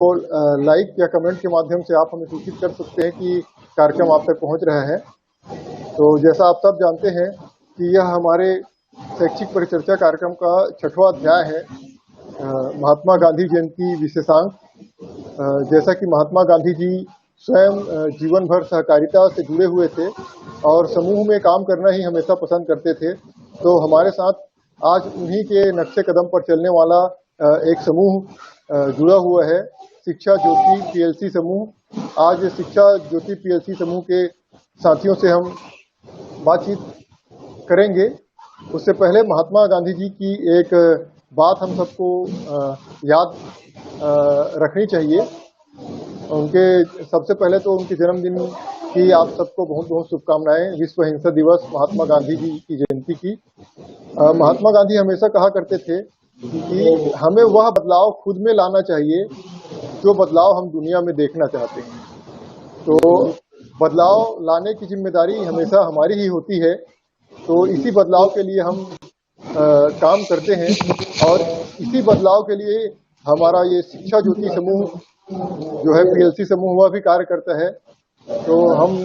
तो लाइक या कमेंट के माध्यम से आप हमें सूचित कर सकते हैं कि कार्यक्रम आप तक पहुंच रहा है। तो जैसा आप सब जानते हैं कि यह हमारे शैक्षिक परिचर्चा कार्यक्रम का 6वां अध्याय है, महात्मा गांधी जयंती विशेषांक। जैसा कि महात्मा गांधी जी स्वयं जीवन भर सहकारिता से जुड़े हुए थे और समूह में काम करना ही हमेशा पसंद करते थे, तो हमारे साथ आज उन्हीं के नक्शे कदम पर चलने वाला एक समूह जुड़ा हुआ है, शिक्षा ज्योति पीएलसी समूह। आज शिक्षा ज्योति पीएलसी समूह के साथियों से हम बातचीत करेंगे। उससे पहले महात्मा गांधी जी की एक बात हम सबको याद रखनी चाहिए। उनके सबसे पहले तो उनके जन्मदिन की आप सबको बहुत बहुत शुभकामनाएं। विश्व अहिंसा दिवस महात्मा गांधी जी की जयंती की। महात्मा गांधी हमेशा कहा करते थे कि हमें वह बदलाव खुद में लाना चाहिए जो बदलाव हम दुनिया में देखना चाहते हैं। तो बदलाव लाने की जिम्मेदारी हमेशा हमारी ही होती है। तो इसी बदलाव के लिए हम काम करते हैं और इसी बदलाव के लिए हमारा ये शिक्षा ज्योति समूह जो है पीएलसी समूह वह भी कार्य करता है। तो हम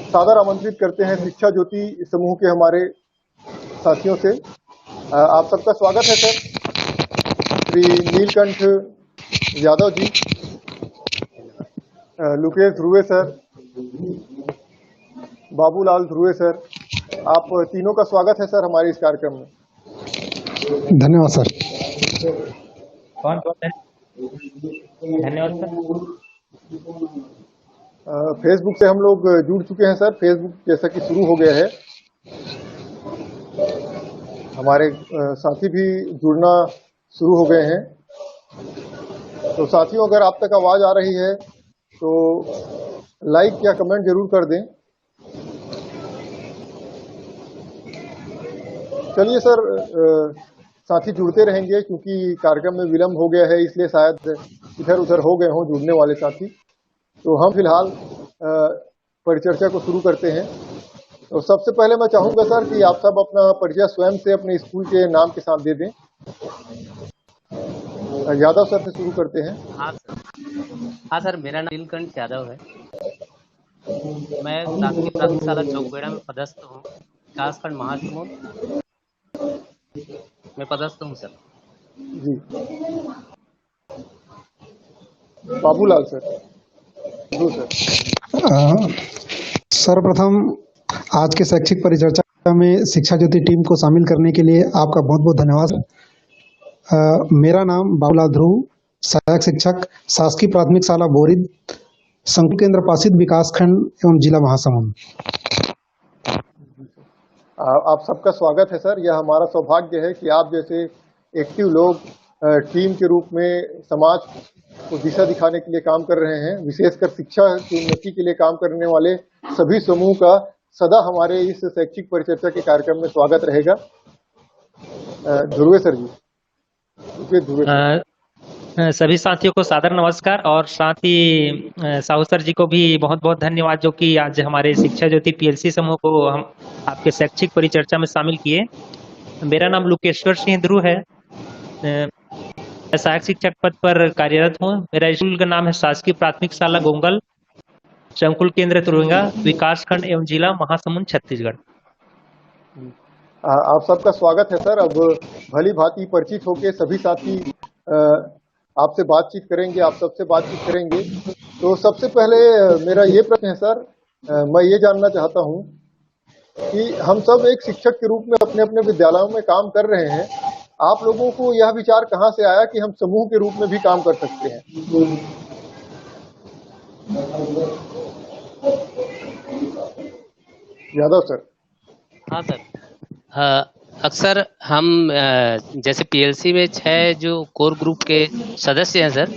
सादर आमंत्रित करते हैं शिक्षा ज्योति समूह के हमारे साथियों से। आप सबका स्वागत है sir. Shri Neelkanth Yadav ji, Lukesh Dhruve sir, Babulal Dhruve sir, आप तीनों का स्वागत है सर हमारे इस कार्यक्रम में। धन्यवाद सर। कौन है? धन्यवाद सर। फेसबुक से हम लोग जुड़ चुके हैं सर। फेसबुक जैसा कि शुरू हो गया है, हमारे साथी भी जुड़ना शुरू हो गए हैं। तो साथियों, अगर आप तक आवाज आ रही है तो लाइक या कमेंट जरूर कर दें। चलिए सर, साथी जुड़ते रहेंगे क्योंकि कार्यक्रम में विलंब हो गया है, इसलिए शायद इधर उधर हो गए हों जुड़ने वाले साथी। तो हम फिलहाल परिचर्चा को शुरू करते हैं। तो सबसे पहले मैं चाहूंगा सर कि आप सब अपना परिचय स्वयं से अपने स्कूल के नाम के साथ दे दें। यादव सर से शुरू करते हैं। हाँ सर, मेरा नाम नीलकंठ यादव है। मैं शासकीय प्राथमिक शाला चौकबेड़ा में पदस्थ हूँ, विकासखंड महासमुंद में पदस्थ हूँ सर जी। बाबूलाल सर। सर्वप्रथम आज के शैक्षिक परिचर्चा में शिक्षा ज्योति टीम को शामिल करने के लिए आपका बहुत बहुत धन्यवाद। मेरा नाम बाबूलाल ध्रुव, सहायक शिक्षक, शासकीय प्राथमिक शाला बोरिद, संकुल केंद्र पासित, विकासखंड एवं जिला महासमुंद। आप सबका स्वागत है सर। यह हमारा सौभाग्य है कि आप जैसे एक्टिव लोग टीम के रूप में समाज को दिशा दिखाने के लिए काम कर रहे हैं। विशेषकर शिक्षा की उन्नति के लिए काम करने वाले सभी समूह का सदा हमारे इस शैक्षिक परिचर्चा के कार्यक्रम में स्वागत रहेगा। ध्रुवे सर जी। सभी साथियों को सादर नमस्कार और साथ ही साहू सर जी को भी बहुत बहुत धन्यवाद जो कि आज हमारे शिक्षा ज्योति पीएलसी समूह को हम आपके शैक्षिक परिचर्चा में शामिल किए। मेरा नाम लुकेश्वर सिंह ध्रुव है। मैं सहायक शिक्षक पद पर कार्यरत हूँ। मेरा स्कूल का नाम है शासकीय प्राथमिक शाला गोंगल, संकुल केंद्र तुरंगा, विकासखंड एवं जिला महासमुंद, छत्तीसगढ़। आप सबका स्वागत है सर। अब भली भांति परिचित होके सभी साथी आपसे बातचीत करेंगे, आप सबसे बातचीत करेंगे। तो सबसे पहले मेरा ये प्रश्न है सर, मैं ये जानना चाहता हूँ कि हम सब एक शिक्षक के रूप में अपने अपने विद्यालयों में काम कर रहे हैं। आप लोगों को यह विचार कहाँ से आया कि हम समूह के रूप में भी काम कर सकते हैं? यादव सर। हाँ सर, अक्सर हम जैसे पीएलसी में 6 जो कोर ग्रुप के सदस्य हैं सर,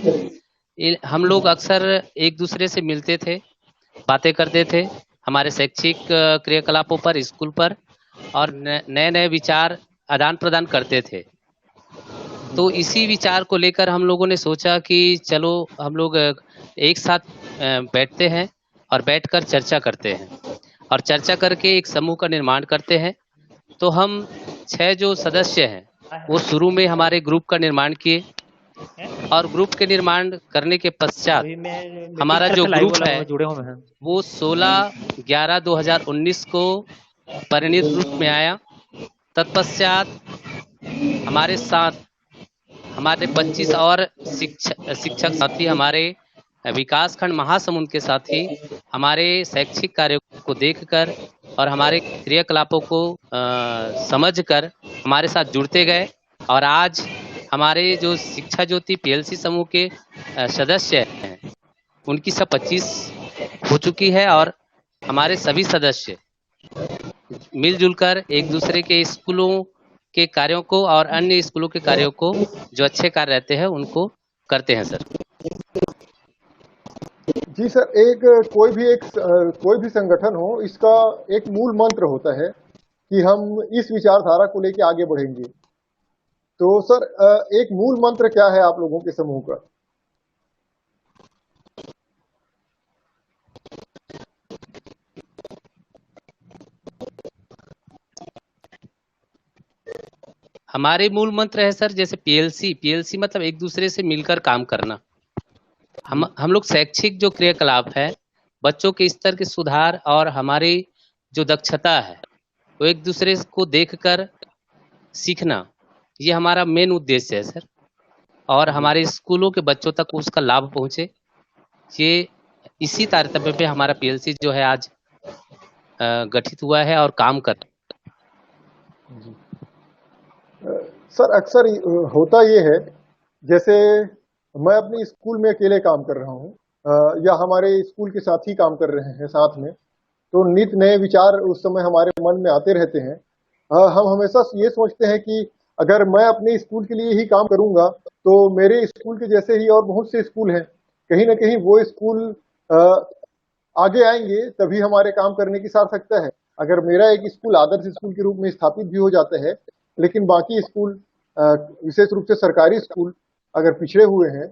हम लोग अक्सर एक दूसरे से मिलते थे, बातें करते थे हमारे शैक्षिक क्रियाकलापों पर, स्कूल पर, और नए नए विचार आदान प्रदान करते थे। तो इसी विचार को लेकर हम लोगों ने सोचा कि चलो हम लोग एक साथ बैठते हैं और बैठकर चर्चा करते हैं और चर्चा करके एक समूह का निर्माण करते हैं। तो हम 6 जो सदस्य हैं वो शुरू में हमारे ग्रुप का निर्माण किए और ग्रुप के निर्माण करने के पश्चात अभी मैं हमारा जो लाइव ग्रुप वाला है जुड़े हुए हैं। वो 16/11/2019 को परिणित रूप में आया। तत्पश्चात हमारे साथ हमारे 25 और शिक्षक साथी, हमारे विकासखंड महासमुंद के साथी हमारे शैक्षिक कार्यों को देखकर और हमारे क्रियाकलापों को समझकर हमारे साथ जुड़ते गए और आज हमारे जो शिक्षा ज्योति पीएलसी समूह के सदस्य हैं उनकी सब 25 हो चुकी है और हमारे सभी सदस्य मिलजुल कर एक दूसरे के स्कूलों के कार्यों को और अन्य स्कूलों के कार्यों को जो अच्छे कार्य रहते हैं उनको करते हैं सर। जी सर, कोई भी संगठन हो, इसका एक मूल मंत्र होता है कि हम इस विचारधारा को लेकर आगे बढ़ेंगे। तो सर, एक मूल मंत्र क्या है आप लोगों के समूह का? हमारे मूल मंत्र है सर, जैसे पीएलसी मतलब एक दूसरे से मिलकर काम करना। हम लोग शैक्षिक जो क्रियाकलाप है, बच्चों के स्तर के सुधार और हमारी जो दक्षता है वो एक दूसरे को देखकर सीखना, ये हमारा मेन उद्देश्य है सर। और हमारे स्कूलों के बच्चों तक उसका लाभ पहुंचे, ये इसी तारतम्य पे हमारा पीएलसी जो है आज गठित हुआ है और काम कर। सर, अक्सर होता ये है, जैसे मैं अपने स्कूल में अकेले काम कर रहा हूँ या हमारे स्कूल के साथी काम कर रहे हैं साथ में, तो नित नए विचार उस समय हमारे मन में आते रहते हैं। हम हमेशा ये सोचते हैं कि अगर मैं अपने स्कूल के लिए ही काम करूंगा तो मेरे स्कूल के जैसे ही और बहुत से स्कूल हैं, कहीं ना कहीं वो स्कूल आगे आएंगे, तभी हमारे काम करने की सार्थकता है। अगर मेरा एक स्कूल आदर्श स्कूल के रूप में स्थापित भी हो जाता है, लेकिन बाकी स्कूल, विशेष रूप से सरकारी स्कूल अगर पिछड़े हुए हैं,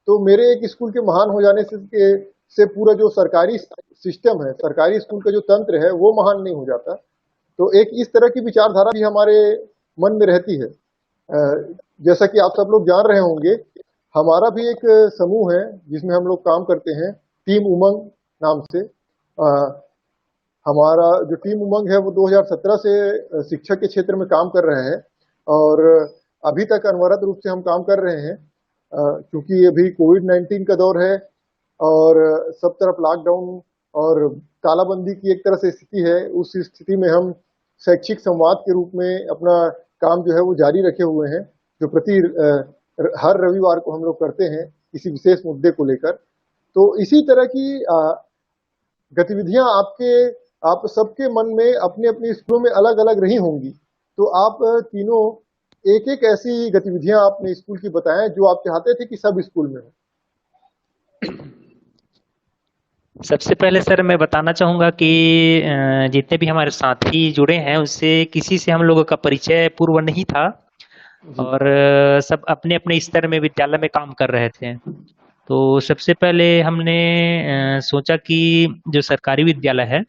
तो मेरे एक स्कूल के महान हो जाने से पूरा जो सरकारी सिस्टम है, सरकारी स्कूल का जो तंत्र है, वो महान नहीं हो जाता। तो एक इस तरह की विचारधारा भी हमारे मन में रहती है। जैसा कि आप सब लोग जान रहे होंगे, हमारा भी एक समूह है जिसमें हम लोग काम करते हैं, टीम उमंग नाम से। हमारा जो टीम उमंग है वो 2017 से शिक्षा के क्षेत्र में काम कर रहे हैं और अभी तक अनवरत रूप से हम काम कर रहे हैं। क्योंकि अभी कोविड-19 का दौर है और सब तरफ लॉकडाउन और तालाबंदी की एक तरह से स्थिति है। उस स्थिति में हम शैक्षिक संवाद के रूप में अपना काम जो है वो जारी रखे हुए हैं, जो हर रविवार को हम लोग करते हैं किसी विशेष मुद्दे को लेकर। तो इसी तरह की गतिविधियां आप सबके मन में अपने अपने स्कूलों में अलग अलग रही होंगी। तो आप तीनों एक एक ऐसी गतिविधियां अपने स्कूल की बताएं जो आप चाहते थे कि सब स्कूल में हो। सबसे पहले सर मैं बताना चाहूंगा कि जितने भी हमारे साथी जुड़े हैं उससे किसी से हम लोगों का परिचय पूर्व नहीं था और सब अपने अपने स्तर में विद्यालय में काम कर रहे थे। तो सबसे पहले हमने सोचा कि जो सरकारी विद्यालय है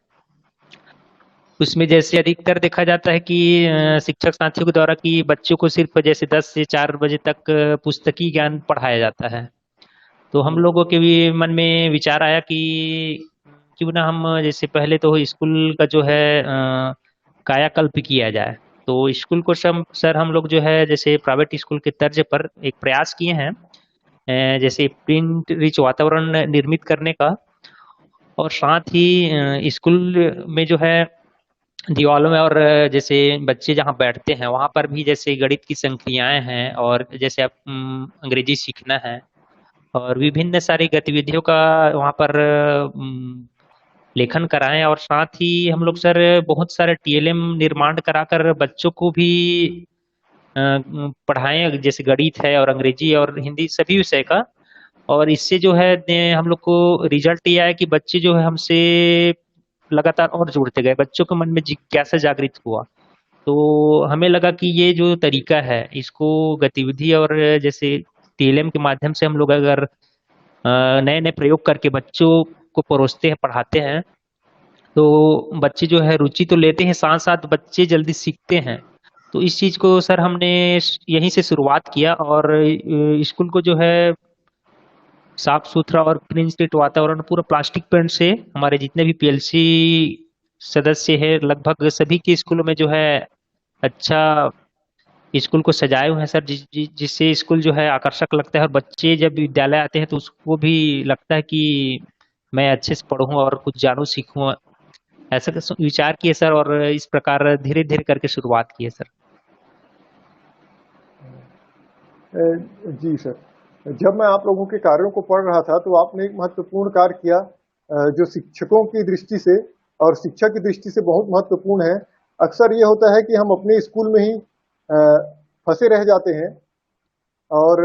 उसमें जैसे अधिकतर देखा जाता है कि शिक्षक साथियों के द्वारा कि बच्चों को सिर्फ जैसे 10 से 4 बजे तक पुस्तकीय ज्ञान पढ़ाया जाता है। तो हम लोगों के भी मन में विचार आया कि क्यों ना हम जैसे पहले तो स्कूल का जो है कायाकल्प किया जाए। तो स्कूल को सर हम लोग जो है जैसे प्राइवेट स्कूल के तर्ज पर एक प्रयास किए हैं, जैसे प्रिंट रिच वातावरण निर्मित करने का, और साथ ही स्कूल में जो है दीवालों में और जैसे बच्चे जहाँ बैठते हैं वहाँ पर भी जैसे गणित की संक्रियाएं हैं और जैसे आप अंग्रेजी सीखना है और विभिन्न सारी गतिविधियों का वहाँ पर लेखन कराएं। और साथ ही हम लोग सर बहुत सारे टीएलएम निर्माण कराकर बच्चों को भी पढ़ाएं, जैसे गणित है और अंग्रेजी और हिंदी सभी विषय का। और इससे जो है हम लोग को रिजल्ट ये आया कि बच्चे जो है हमसे लगातार और जुड़ते गए, बच्चों के मन में जिज्ञासा जागृत हुआ। तो हमें लगा कि ये जो तरीका है इसको गतिविधि और जैसे टीएलएम के माध्यम से हम लोग अगर नए नए प्रयोग करके बच्चों को परोसते हैं, पढ़ाते हैं, तो बच्चे जो है रुचि तो लेते हैं, साथ साथ बच्चे जल्दी सीखते हैं तो इस चीज को सर हमने यहीं से शुरुआत किया और स्कूल को जो है साफ सुथरा और क्लीन स्ट्रीट वातावरण पूरा प्लास्टिक पेंट से हमारे जितने भी पीएलसी सदस्य है लगभग सभी के स्कूलों में जो है अच्छा स्कूल को सजाए हुए हैं सर, जिससे स्कूल जो है आकर्षक लगता है और बच्चे जब विद्यालय आते हैं तो उसको भी लगता है कि मैं अच्छे से पढ़ूं और कुछ जानूं सीखूं। ऐसा विचार किए सर और इस प्रकार धीरे धीरे करके शुरुआत की है सर। जी सर, जब मैं आप लोगों के कार्यों को पढ़ रहा था तो आपने एक महत्वपूर्ण कार्य किया जो शिक्षकों की दृष्टि से और शिक्षा की दृष्टि से बहुत महत्वपूर्ण है। अक्सर ये होता है कि हम अपने स्कूल में ही फंसे रह जाते हैं और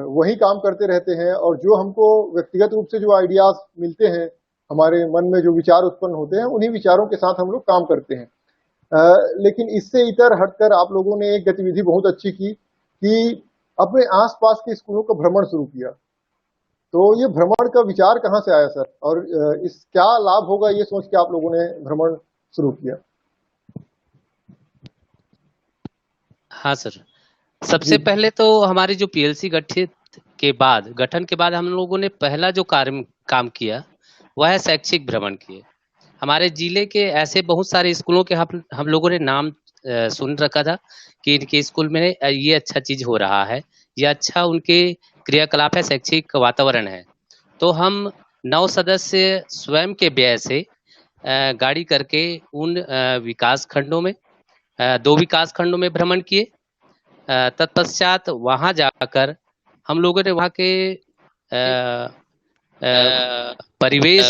वही काम करते रहते हैं, और जो हमको व्यक्तिगत रूप से जो आइडियाज मिलते हैं, हमारे मन में जो विचार उत्पन्न होते हैं, उन्हीं विचारों के साथ हम लोग काम करते हैं। लेकिन इससे इतर हटकर आप लोगों ने एक गतिविधि बहुत अच्छी की कि अपने आसपास के स्कूलों का भ्रमण शुरू किया। तो ये भ्रमण का विचार कहाँ से आया सर, और इस क्या लाभ होगा ये सोच के आप लोगों ने भ्रमण शुरू किया? हाँ सर, सबसे जी पहले तो हमारी जो पीएलसी गठन के बाद हम लोगों ने पहला जो कार्य काम किया वह है शैक्षिक भ्रमण किए। हमारे जिले के ऐसे बहुत सारे स्कूलों के हम लोगों ने नाम सुन रखा था कि इनके स्कूल में ये अच्छा चीज हो रहा है, ये अच्छा उनके क्रियाकलाप है, शैक्षिक वातावरण है। तो हम 9 सदस्य स्वयं के व्यय से गाड़ी करके उन विकास खंडों में 2 विकास खंडों में भ्रमण किए। तत्पश्चात वहां जाकर हम लोगों ने वहां के परिवेश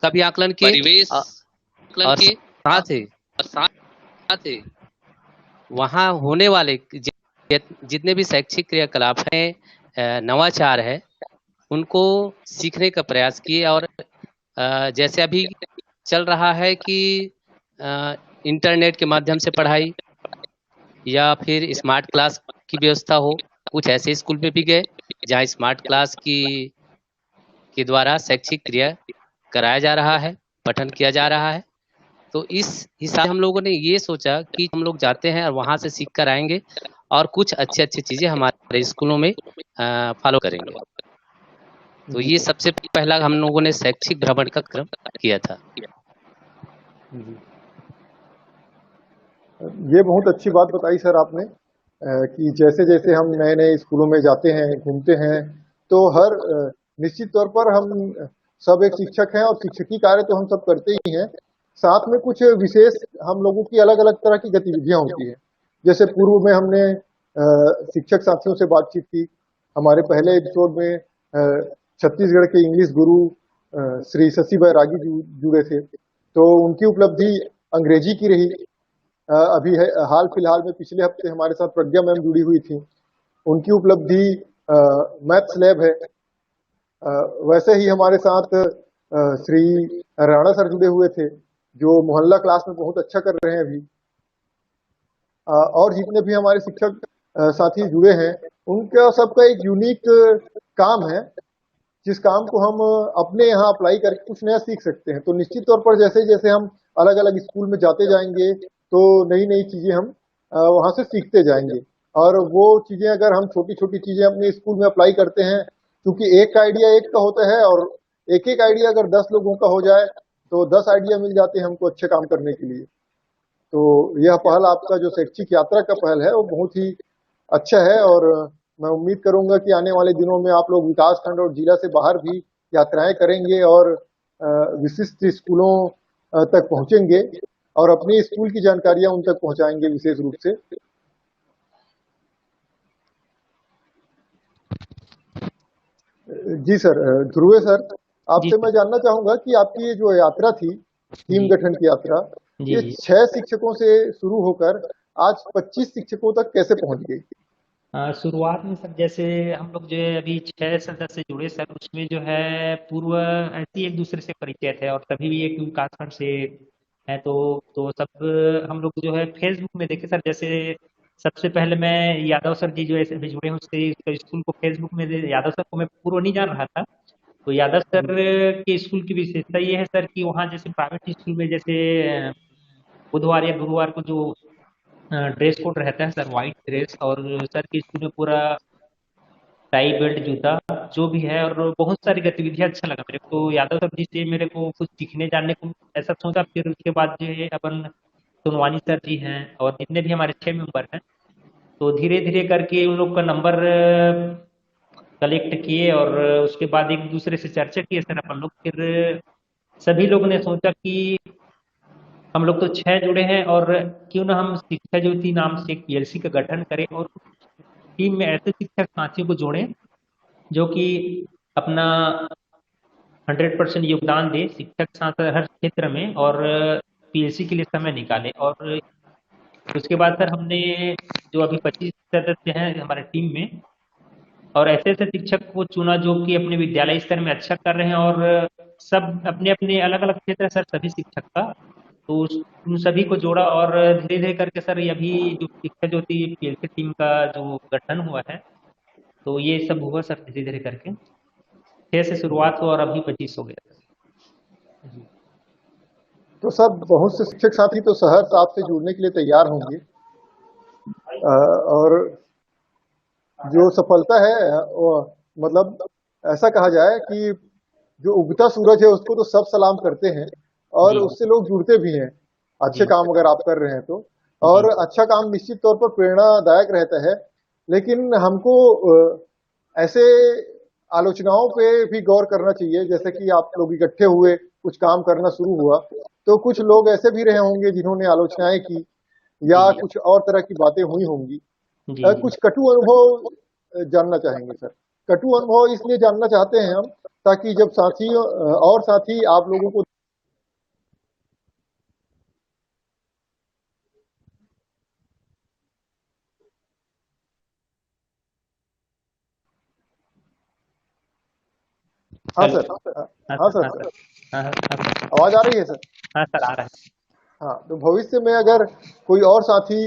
का भी आकलन किए और साथ ही वहां होने वाले जितने भी शैक्षिक क्रियाकलाप हैं, नवाचार है, उनको सीखने का प्रयास किए। और जैसे अभी चल रहा है कि इंटरनेट के माध्यम से पढ़ाई या फिर स्मार्ट क्लास की व्यवस्था हो, कुछ ऐसे स्कूल में भी गए जहाँ स्मार्ट क्लास के द्वारा शैक्षिक क्रिया कराया जा रहा है, पठन किया जा रहा है। तो इस हिसाब से हम लोगों ने ये सोचा कि हम लोग जाते हैं और वहां से सीख कर आएंगे और कुछ अच्छी अच्छी चीजें हमारे स्कूलों में फॉलो करेंगे। तो ये सबसे पहला हम लोगों ने शैक्षिक भ्रमण का क्रम किया था। ये बहुत अच्छी बात बताई सर आपने कि जैसे जैसे हम नए नए स्कूलों में जाते हैं, घूमते हैं, तो हर निश्चित तौर पर हम सब एक शिक्षक हैं और शिक्षकी कार्य तो हम सब करते ही हैं, साथ में कुछ विशेष हम लोगों की अलग अलग तरह की गतिविधियां होती हैं। जैसे पूर्व में हमने शिक्षक साथियों से बातचीत की। हमारे पहले एपिसोड में छत्तीसगढ़ के इंग्लिश गुरु श्री शशि बैरागी जुड़े थे, तो उनकी उपलब्धि अंग्रेजी की रही। अभी है हाल फिलहाल में पिछले हफ्ते हमारे साथ प्रज्ञा मैम जुड़ी हुई थी, उनकी उपलब्धि मैथ्स लैब है। वैसे ही हमारे साथ श्री राणा सर जुड़े हुए थे, जो मोहल्ला क्लास में बहुत अच्छा कर रहे हैं अभी। और जितने भी हमारे शिक्षक साथी जुड़े हैं, उनका सबका एक यूनिक काम है, जिस काम को हम अपने यहाँ अप्लाई करके कुछ नया सीख सकते हैं। तो निश्चित तौर पर जैसे जैसे हम अलग अलग स्कूल में जाते जाएंगे तो नई नई चीजें हम वहां से सीखते जाएंगे, और वो चीजें अगर हम छोटी छोटी चीजें अपने स्कूल में अप्लाई करते हैं, क्योंकि एक आइडिया एक का होता है, और एक एक आइडिया अगर 10 लोगों का हो जाए तो 10 आइडिया मिल जाते हैं हमको अच्छे काम करने के लिए। तो यह पहल आपका जो शैक्षिक यात्रा का पहल है वो बहुत ही अच्छा है, और मैं उम्मीद करूंगा कि आने वाले दिनों में आप लोग विकास खंड और जिला से बाहर भी यात्राएं करेंगे और विशिष्ट स्कूलों तक पहुंचेंगे और अपनी स्कूल की जानकारियां उन तक पहुंचाएंगे विशेष रूप से। जी सर, ध्रुवे सर, आपसे मैं जानना चाहूंगा कि आपकी ये जो यात्रा थी, टीम गठन की यात्रा, ये 6 शिक्षकों से शुरू होकर आज 25 शिक्षकों तक कैसे पहुंच गई? शुरुआत में सर जैसे हम लोग जो है अभी 6 सदस्य जुड़े सर, उसमें जो है पूर्व ऐसे ही एक दूसरे से परिचय थे और तभी भी एक विकासखंड से है। तो सब हम लोग जो है फेसबुक में देखे सर। जैसे सबसे पहले मैं यादव सर जी जो ऐसे अभी जुड़े हैं उसके स्कूल को फेसबुक में यादव सर को मैं पूर्व नहीं जान रहा था। तो यादव सर के स्कूल की विशेषता ये है सर कि वहाँ जैसे प्राइवेट स्कूल में जैसे बुधवार या गुरुवार को जो ड्रेस कोड रहता है सर, वाइट ड्रेस, और सर की स्कूल में पूरा टाई बेल्ट जूता जो भी है, और बहुत सारी गतिविधियां अच्छा लगा मेरे को। यादव सर जी से मेरे को कुछ सीखने जानने को ऐसा सोचा। फिर उसके बाद जो है अपन सोनवानी सर जी हैं और जितने भी हमारे 6 मेंबर हैं, तो धीरे धीरे करके उन लोग का नंबर कलेक्ट किए, और उसके बाद एक दूसरे से चर्चा किए सर अपन लोग। फिर सभी लोगों ने सोचा कि हम लोग तो 6 जुड़े हैं, और क्यों ना हम शिक्षा ज्योति नाम से एक पीएलसी का गठन करें, और टीम में ऐसे शिक्षक साथियों को जोड़ें जो कि अपना 100% योगदान दे शिक्षक साथ हर क्षेत्र में, और पीएलसी के लिए समय निकाले। और उसके बाद सर हमने जो अभी 25 सदस्य हैं हमारे टीम में, और ऐसे ऐसे शिक्षक को चुना जो कि अपने विद्यालय स्तर में अच्छा कर रहे हैं, और सब अपने अपने अलग अलग क्षेत्र है सर सभी शिक्षक का। तो उन सभी को जोड़ा, और धीरे धीरे करके सर ये अभी जो शिक्षा ज्योति पीएलसी टीम का जो गठन हुआ है, तो ये सब हुआ सर धीरे धीरे करके। 6 से शुरुआत हुआ और अभी 25 हो गया सर जी। तो सर बहुत से शिक्षक साथी तो सहर्ष आपसे जुड़ने के लिए तैयार होंगे, और जो सफलता है वो मतलब ऐसा कहा जाए कि जो उगता सूरज है उसको तो सब सलाम करते हैं, और जी उससे लोग जुड़ते भी हैं अच्छे जी काम अगर आप कर रहे हैं तो। जी और अच्छा काम निश्चित तौर पर प्रेरणादायक रहता है, लेकिन हमको ऐसे आलोचनाओं पे भी गौर करना चाहिए। जैसे कि आप लोग इकट्ठे हुए, कुछ काम करना शुरू हुआ, तो कुछ लोग ऐसे भी रहे होंगे जिन्होंने आलोचनाएं की जी या जी कुछ और तरह की बातें हुई होंगी। जी जी कुछ कटु अनुभव जानना चाहेंगे सर। कटु अनुभव इसलिए जानना चाहते हैं हम, ताकि जब साथी और साथी आप लोगों को हाँ हेलो। सर। हाँ हाँ सर, सर। हाँ सर, हाँ हाँ हाँ सर, आवाज आ रही है सर। हाँ सर आ रहा है। हाँ, तो भविष्य में अगर कोई और साथी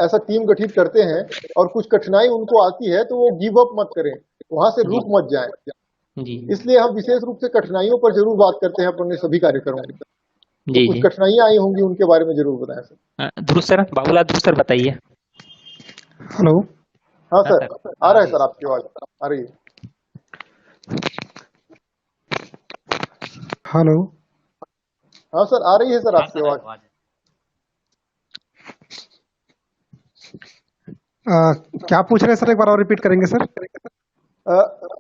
ऐसा टीम गठित करते हैं और कुछ कठिनाई उनको आती है, तो वो गिव अप मत करें, वहां से जी रुक मत जाएं। जी इसलिए हम विशेष रूप से कठिनाइयों पर जरूर बात करते हैं अपने सभी कार्यक्रमों में। तो जी कुछ जी। कठिनाइयां आई होंगी, उनके बारे में जरूर बताएं सर। ध्रुव सर, बाबूलाल ध्रुव सर बताइए। हेलो। हाँ हाँ सर, सर, आ आ रहा है रही है सर, सर। आपकी आवाज आ रही है। हेलो। हाँ सर, आ रही है सर हाँ आपकी सर आवाज। आवाज है। क्या पूछ रहे हैं सर, एक बार और रिपीट करेंगे सर?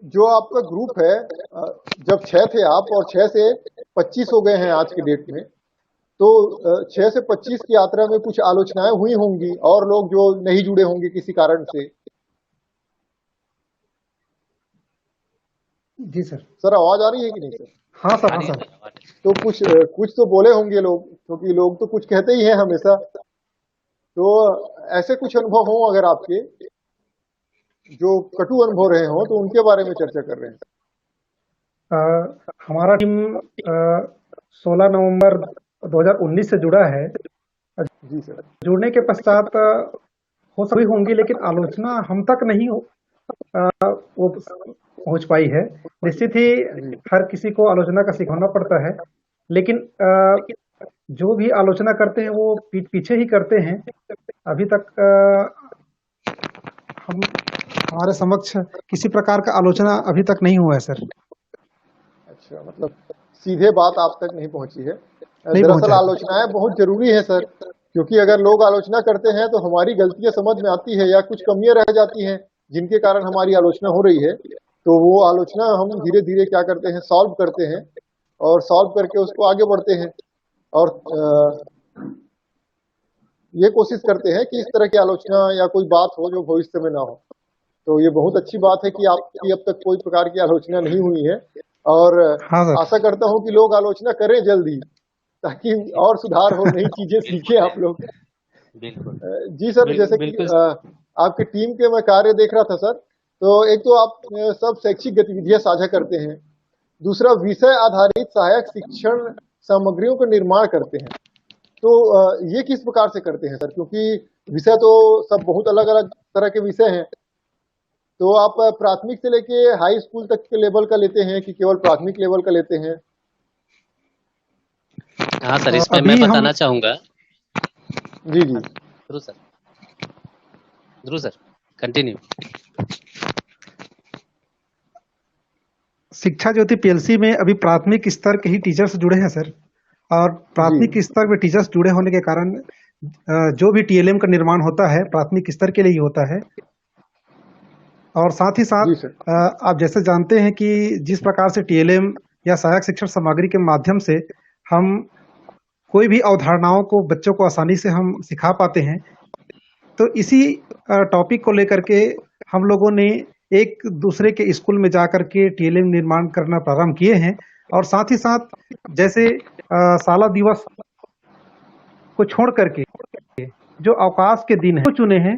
जो आपका ग्रुप है, जब 6 थे आप और 6 से 25 हो गए हैं आज की डेट में, तो 6 से 25 की यात्रा में कुछ आलोचनाएं हुई होंगी और लोग जो नहीं जुड़े होंगे किसी कारण से। जी सर। सर आवाज आ रही है कि नहीं सर? हाँ सर, आ हाँ रही है सर। सर आवाज है। तो कुछ तो बोले होंगे लोग, क्योंकि लोग तो कुछ कहते ही हैं हमेशा। तो ऐसे कुछ अनुभव हो अगर आपके, जो कटु अनुभव रहे हो, तो उनके बारे में चर्चा कर रहे हैं। हमारा टीम 16 नवंबर 2019 से जुड़ा है। जी सर। जुड़ने के पश्चात हो सभी होंगी, लेकिन आलोचना हम तक नहीं वो पहुंच पाई है। निश्चित ही जी हर किसी को आलोचना का सिखाना पड़ता है, लेकिन जो भी आलोचना करते हैं वो पीठ पीछे ही करते हैं। अभी तक हम हमारे समक्ष किसी प्रकार का आलोचना अभी तक नहीं हुआ है सर। अच्छा, मतलब सीधे बात आप तक नहीं पहुंची है। नहीं दरअसल पहुंचा है सर। आलोचनाएं बहुत जरूरी है सर, क्योंकि अगर लोग आलोचना करते हैं तो हमारी गलतियां समझ में आती है या कुछ कमियां रह जाती हैं जिनके कारण हमारी आलोचना हो रही है। तो वो आलोचना हम धीरे धीरे क्या करते हैं, सॉल्व करते हैं, और सॉल्व करके उसको आगे बढ़ते हैं। और ये कोशिश करते हैं कि इस तरह की आलोचना या कोई बात हो जो भविष्य में ना हो। तो ये बहुत अच्छी बात है कि आपकी अब तक कोई प्रकार की आलोचना नहीं हुई है, और हाँ सर। आशा करता हूं कि लोग आलोचना करें जल्दी, ताकि और सुधार हो, नई चीजें सीखें आप लोग। बिल्कुल जी सर, जैसे कि बिल्कुल। आपके टीम के मैं कार्य देख रहा था सर, तो एक तो आप सब शैक्षिक गतिविधियां साझा करते हैं, दूसरा विषय आधारित सहायक शिक्षण सामग्रियों का निर्माण करते हैं। तो ये किस प्रकार से करते हैं सर? क्योंकि विषय तो सब बहुत अलग अलग तरह के विषय हैं। तो आप प्राथमिक से लेके हाई स्कूल तक के लेवल का लेते हैं कि केवल प्राथमिक लेवल का लेते हैं? हाँ सर, इसमें अभी मैं हम बताना चाहूंगा। जी जी। हाँ, शुरू सर। जरूर सर, कंटिन्यू। शिक्षा ज्योति पीएलसी में अभी प्राथमिक स्तर के ही टीचर्स जुड़े हैं सर, और जी प्राथमिक स्तर में टीचर्स जुड़े होने के कारण जो भी टीएलएम का निर्माण होता है प्राथमिक स्तर के लिए ही होता है। और साथ ही साथ जी सर। आप जैसे जानते हैं कि जिस प्रकार से टीएलएम या सहायक शिक्षण सामग्री के माध्यम से हम कोई भी अवधारणाओं को बच्चों को आसानी से हम सिखा पाते हैं, तो इसी टॉपिक को लेकर के हम लोगों ने एक दूसरे के स्कूल में जाकर के टीएलएम निर्माण करना प्रारंभ किए हैं। और साथ ही साथ जैसे साला दिवस को छोड़ करके जो अवकाश के दिन है वो चुने हैं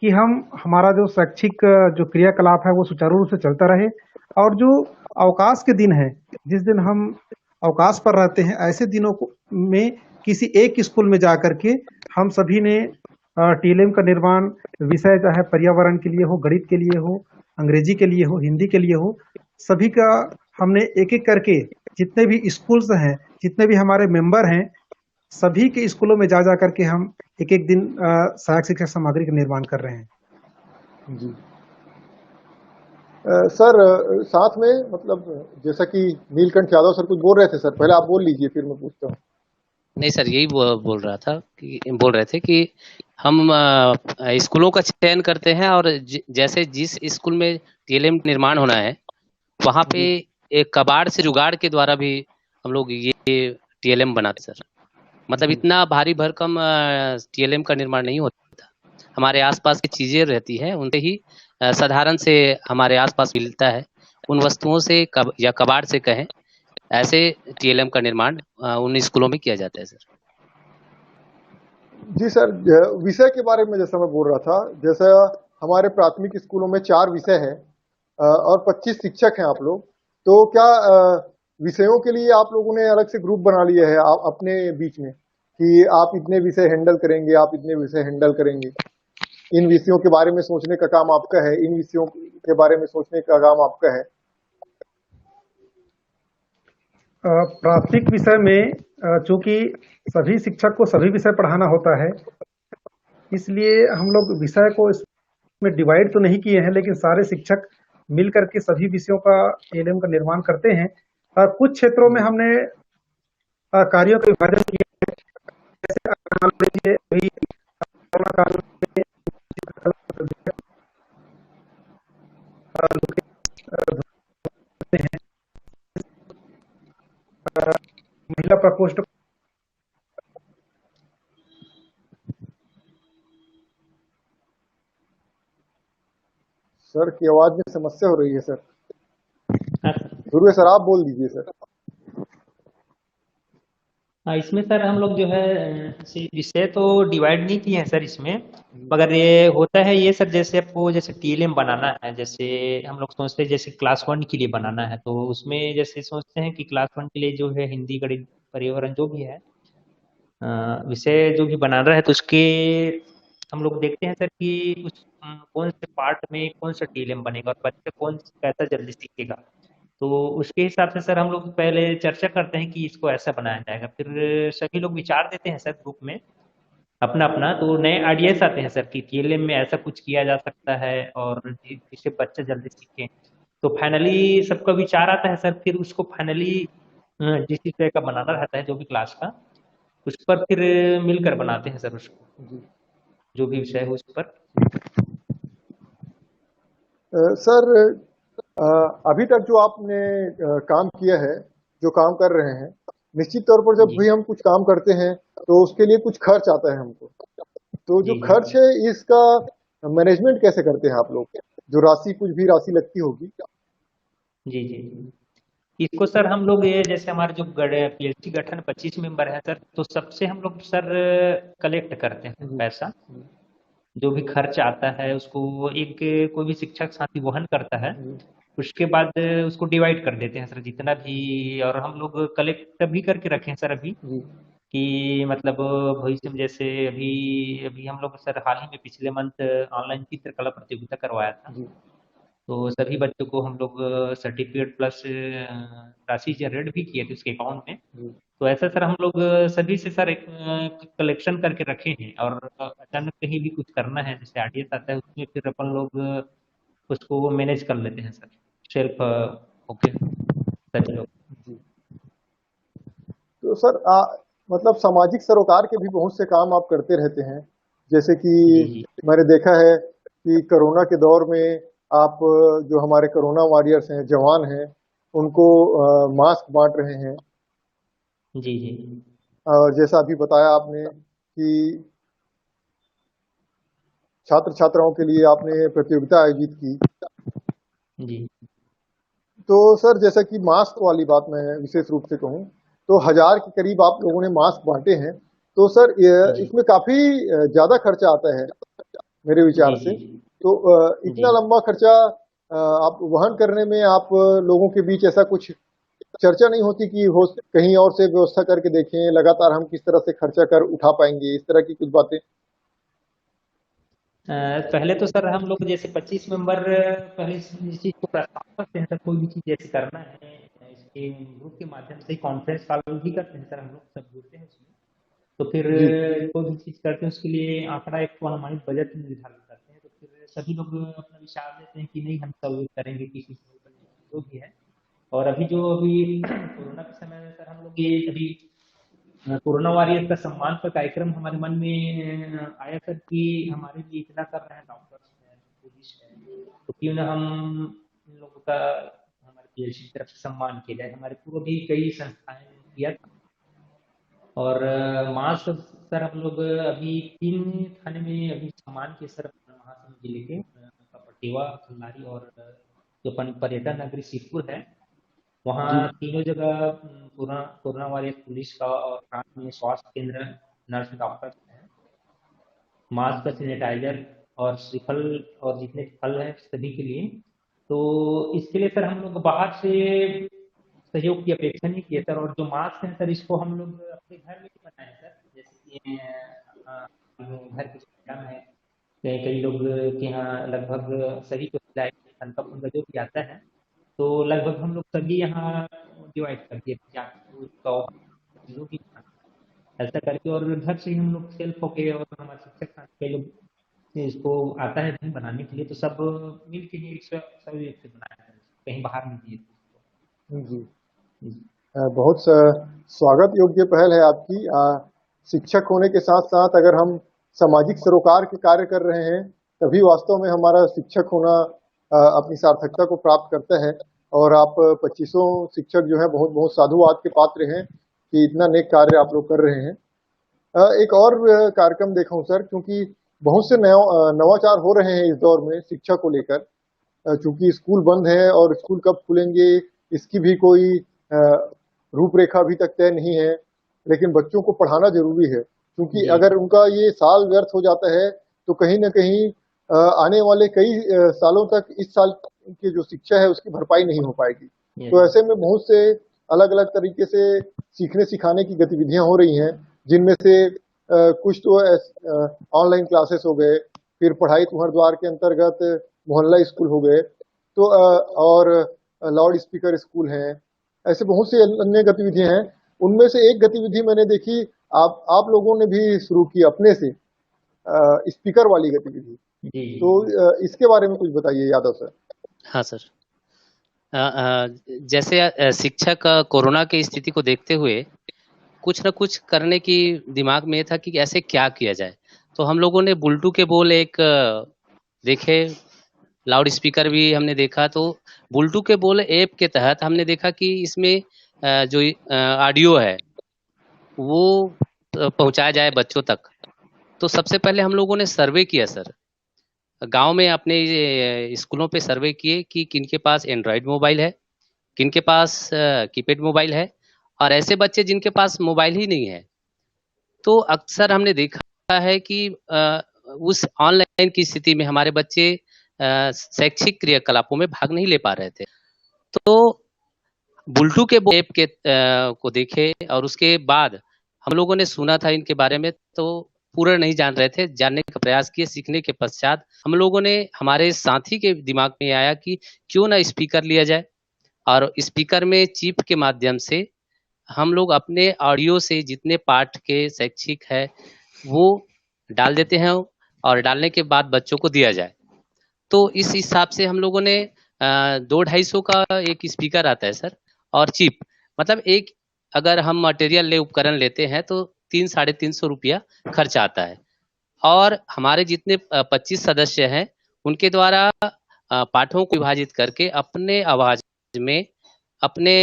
कि हम हमारा जो शैक्षिक जो क्रियाकलाप है वो सुचारू रूप से चलता रहे। और जो अवकाश के दिन है, जिस दिन हम अवकाश पर रहते हैं, ऐसे दिनों को में किसी एक स्कूल में जाकर के हम सभी ने टीएलएम का निर्माण विषय चाहे पर्यावरण के लिए हो, गणित के लिए हो, अंग्रेजी के लिए हो, हिंदी के लिए हो, सभी का हमने एक एक करके जितने भी स्कूल्स हैं, जितने भी हमारे मेंबर हैं, सभी के स्कूलों में जा जा करके हम एक एक दिन सहायक शिक्षा सामग्री का निर्माण कर रहे हैं। जी सर, साथ में मतलब जैसा कि नीलकंठ यादव सर कुछ बोल रहे थे सर, पहले आप बोल लीजिए फिर मैं पूछता हूँ। नहीं सर, यही बोल रहा था कि बोल रहे थे कि हम स्कूलों का चयन करते हैं, और जैसे जिस स्कूल में टीएलएम निर्माण होना है वहाँ पे जी एक कबाड़ से जुगाड़ के द्वारा भी हम लोग ये टीएलएम बनाते सर। मतलब जी इतना भारी भरकम टीएलएम का निर्माण नहीं होता। हमारे आसपास की चीजें रहती हैं उनसे ही साधारण से हमारे आसपास मिलता है, उन वस्तुओं से या कबाड़ से कहें, ऐसे टीएलएम का निर्माण उन स्कूलों में किया जाता है सर। जी सर, विषय के बारे में जैसा मैं बोल रहा था, जैसा हमारे प्राथमिक स्कूलों में 4 विषय हैं और 25 शिक्षक हैं आप लोग, तो क्या विषयों के लिए आप लोगों ने अलग से ग्रुप बना लिया है आप अपने बीच में कि आप इतने विषय हैंडल करेंगे, आप इतने विषय हैंडल करेंगे? इन विषयों के बारे में सोचने का काम आपका है, इन विषयों के बारे में सोचने का काम आपका है? प्राथमिक विषय में चूंकि सभी शिक्षक को सभी विषय पढ़ाना होता है, इसलिए हम लोग विषय को इसमें डिवाइड तो नहीं किए हैं, लेकिन सारे शिक्षक मिल करके सभी विषयों का टीएलएम का निर्माण करते हैं। कुछ क्षेत्रों में हमने कार्यों का विभाजन किया है। जैसे मान लीजिए अभी कोरोना काल में हैं, महिला प्रकोष्ठ सर की आवाज में समस्या हो रही है सर। हाँ ध्रुव सर आप बोल दीजिए सर। हाँ, इसमें सर हम लोग जो है विषय तो डिवाइड नहीं किए हैं सर इसमें, मगर ये होता है ये सर, जैसे आपको जैसे टीएलएम बनाना है, जैसे हम लोग सोचते हैं जैसे क्लास 1 के लिए बनाना है, तो उसमें जैसे सोचते हैं कि क्लास 1 के लिए जो है हिंदी, गणित, पर्यावरण जो भी है विषय जो भी बनाना है, तो उसके हम लोग देखते हैं सर कि उस कौन से पार्ट में कौन सा टीएलएम बनेगा और बच्चे कौन कैसा जल्दी सीखेगा। तो उसके हिसाब से सर हम लोग पहले चर्चा करते हैं कि इसको ऐसा बनाया जाएगा, फिर सभी लोग विचार देते हैं सर ग्रुप में अपना अपना, तो नए आइडियाज आते हैं सर कि टीएलएम में ऐसा कुछ किया जा सकता है और जिससे बच्चे जल्दी सीखें। तो फाइनली सबका विचार आता है सर, फिर उसको फाइनली जिस विषय का बनाना रहता है जो भी क्लास का, उस पर फिर मिलकर बनाते हैं सर उसको, जी जो भी विषय है उस पर। सर, अभी तक जो आपने काम किया है, जो काम कर रहे हैं, निश्चित तौर पर जब जी भी हम कुछ काम करते हैं तो उसके लिए कुछ खर्च आता है हमको। तो जो जी जी खर्च है इसका मैनेजमेंट कैसे करते हैं आप लोग? जो राशि, कुछ भी राशि लगती होगी। जी जी जी। इसको सर हम लोग ये जैसे हमारे जो पीएलसी गठन 25 मेंबर है सर, तो सबसे हम लोग सर कलेक्ट करते हैं जी पैसा, जो भी खर्च आता है उसको एक कोई भी शिक्षक साथी वहन करता है। जी उसके बाद उसको डिवाइड कर देते हैं सर जितना भी, और हम लोग कलेक्ट भी करके रखे हैं सर अभी, जी कि मतलब भविष्य में जैसे अभी अभी हम लोग सर हाल ही में पिछले मंथ ऑनलाइन चित्रकला प्रतियोगिता करवाया था, जी तो सभी बच्चों को हम लोग सर्टिफिकेट प्लस राशि जनरेट भी किए थे उसके अकाउंट में। जी तो ऐसा सर हम लोग सभी से सर एक कलेक्शन करके रखे हैं, और अचानक कहीं भी कुछ करना है जैसे आरडीएस आता है उसमें फिर अपन लोग उसको मैनेज कर लेते हैं सर, सेल्फ ओके सच लोग। जी। तो सर मतलब सामाजिक सरोकार के भी बहुत से काम आप करते रहते हैं, जैसे कि जी जी मैंने देखा है कि कोरोना के दौर में आप जो हमारे कोरोना वॉरियर्स हैं, जवान हैं, उनको मास्क बांट रहे हैं। जी जी और जैसा अभी बताया आपने कि छात्र छात्राओं के लिए आपने प्रतियोगिता आयोजित की। जी तो सर जैसा कि मास्क वाली बात मैं विशेष रूप से कहूँ तो 1000 के करीब आप लोगों ने मास्क बांटे हैं। तो सर जी इसमें काफी ज्यादा खर्चा आता है मेरे विचार जी से। जी तो जी इतना लंबा खर्चा आप वहन करने में आप लोगों के बीच ऐसा कुछ चर्चा नहीं होती कि हो कहीं और से व्यवस्था करके देखें, लगातार हम किस तरह से खर्चा कर उठा पाएंगे, इस तरह की कुछ बातें? पहले तो सर हम लोग जैसे 25 मेंबर पहले इस चीज को प्रस्ताव करते हैं सर, कोई भी चीज जैसे करना है इसके ग्रुप के माध्यम से कॉन्फ्रेंस कॉल भी करते हैं सर, हम लोग सब जुड़ते हैं उसमें। तो फिर जी। कोई भी चीज करते हैं उसके लिए आंकड़ा एक को हमारे बजट में निर्धारित करते हैं, तो फिर सभी लोग अपना विचार देते हैं कि नहीं हम सब करेंगे, किसी से जो भी है। और अभी कोरोना के समय में सर हम लोग ये अभी कोरोना वॉरियर्स का सम्मान का कार्यक्रम हमारे मन में आया सर कि हमारे लिए इतना कर रहे हैं डॉक्टर्स हैं, पुलिस है, तो क्यों ना हम इन लोगों का हमारे पीएचडी की तरफ से सम्मान किया जाए। हमारे पूर्व भी कई संस्थाएं ने किया था। और मास्क सर हम लोग अभी 3 थाने में अभी सम्मान किए सर, महासमुंद जिले के कपटिवा, खल्लारी और जो पर्यटन नगरी सिरपुर है, जी। वहाँ तीनों जगह कोरोना कोरोना वायरस पुलिस का और साथ में स्वास्थ्य केंद्र नर्स डॉक्टर हैं, मास्क, सैनिटाइजर और श्रीफल और जितने फल हैं सभी के लिए। तो इसके लिए सर हम लोग बाहर से सहयोग की अपेक्षा नहीं किए सर, और जो मास्क है सर इसको हम लोग अपने घर में ही बनाए हैं सर, जैसे कि घर की सुविधा में कई कई लोग के यहाँ लगभग सभी को सिलाई हल्का फुल्का जो भी आता है, तो लगभग हम लोग सभी यहाँ डिवाइड कर दिए जाके तो जो भी ऐसा करके, और घर से ही हम लोग सेल्फ होके, और हमारे शिक्षक साथ कई लोग इसको आता है भी बनाने के लिए, तो सब मिल के ही सब एक से बनाया है, कहीं बाहर नहीं दिए जी। इसको। बहुत स्वागत योग्य पहल है आपकी। शिक्षक होने के साथ साथ अगर हम सामाजिक सरोकार के कार्य कर रहे हैं तभी वास्तव में हमारा शिक्षक होना अपनी सार्थकता को प्राप्त करता है। और आप 2500 शिक्षक जो है बहुत बहुत साधुवाद के पात्र हैं कि इतना नेक कार्य आप लोग कर रहे हैं। एक और कार्यक्रम देखा हूँ सर, क्योंकि बहुत से नवाचार हो रहे हैं इस दौर में शिक्षा को लेकर। चूंकि स्कूल बंद है और स्कूल कब खुलेंगे इसकी भी कोई रूपरेखा अभी तक तय नहीं है, लेकिन बच्चों को पढ़ाना जरूरी है, क्योंकि जी अगर उनका ये साल व्यर्थ हो जाता है तो कहीं ना कहीं आने वाले कई सालों तक इस साल की जो शिक्षा है उसकी भरपाई नहीं हो पाएगी। यस तो ऐसे में बहुत से अलग अलग तरीके से सीखने सिखाने की गतिविधियां हो रही हैं, जिनमें से कुछ तो ऑनलाइन क्लासेस हो गए, फिर पढ़ाई तुम्हारे द्वार के अंतर्गत मोहल्ला स्कूल हो गए, तो और लाउड स्पीकर स्कूल हैं। ऐसे बहुत सी अन्य गतिविधियां हैं। उनमें से एक गतिविधि मैंने देखी, आप लोगों ने भी शुरू की अपने से, स्पीकर वाली गतिविधि। जी तो इसके बारे में कुछ बताइए यादव सर। हाँ सर। जैसे शिक्षक कोरोना की स्थिति को देखते हुए कुछ न कुछ करने की दिमाग में था कि ऐसे क्या किया जाए। तो हम लोगों ने बुल्टू के बोल एक देखे, लाउड स्पीकर भी हमने देखा। तो बुल्टू के बोल ऐप के तहत हमने देखा कि इसमें जो ऑडियो है वो पहुंचाया जाए बच्चों तक। तो सबसे पहले हम लोगों ने सर्वे किया सर, गांव में अपने स्कूलों पे सर्वे किए कि किनके पास एंड्रॉयड मोबाइल है, किनके पास कीपैड मोबाइल है, और ऐसे बच्चे जिनके पास मोबाइल ही नहीं है। तो अक्सर हमने देखा है कि उस ऑनलाइन की स्थिति में हमारे बच्चे शैक्षिक क्रियाकलापों में भाग नहीं ले पा रहे थे। तो बुल्टू के ऐप के को देखे और उसके बाद हम लोगों ने सुना था इनके बारे में, तो पूरा नहीं जान रहे थे, जानने का प्रयास किए। सीखने के पश्चात हम लोगों ने, हमारे साथी के दिमाग में आया कि क्यों ना स्पीकर लिया जाए, और स्पीकर में चिप के माध्यम से हम लोग अपने ऑडियो से जितने पाठ के शैक्षिक है वो डाल देते हैं और डालने के बाद बच्चों को दिया जाए। तो इस हिसाब से हम लोगों ने 2-250 का एक स्पीकर आता है सर, और चिप, मतलब एक अगर हम मटेरियल उपकरण लेते हैं तो 300-350 रुपया खर्च आता है। और हमारे जितने 25 सदस्य हैं उनके द्वारा पाठों को विभाजित करके अपने आवाज में अपने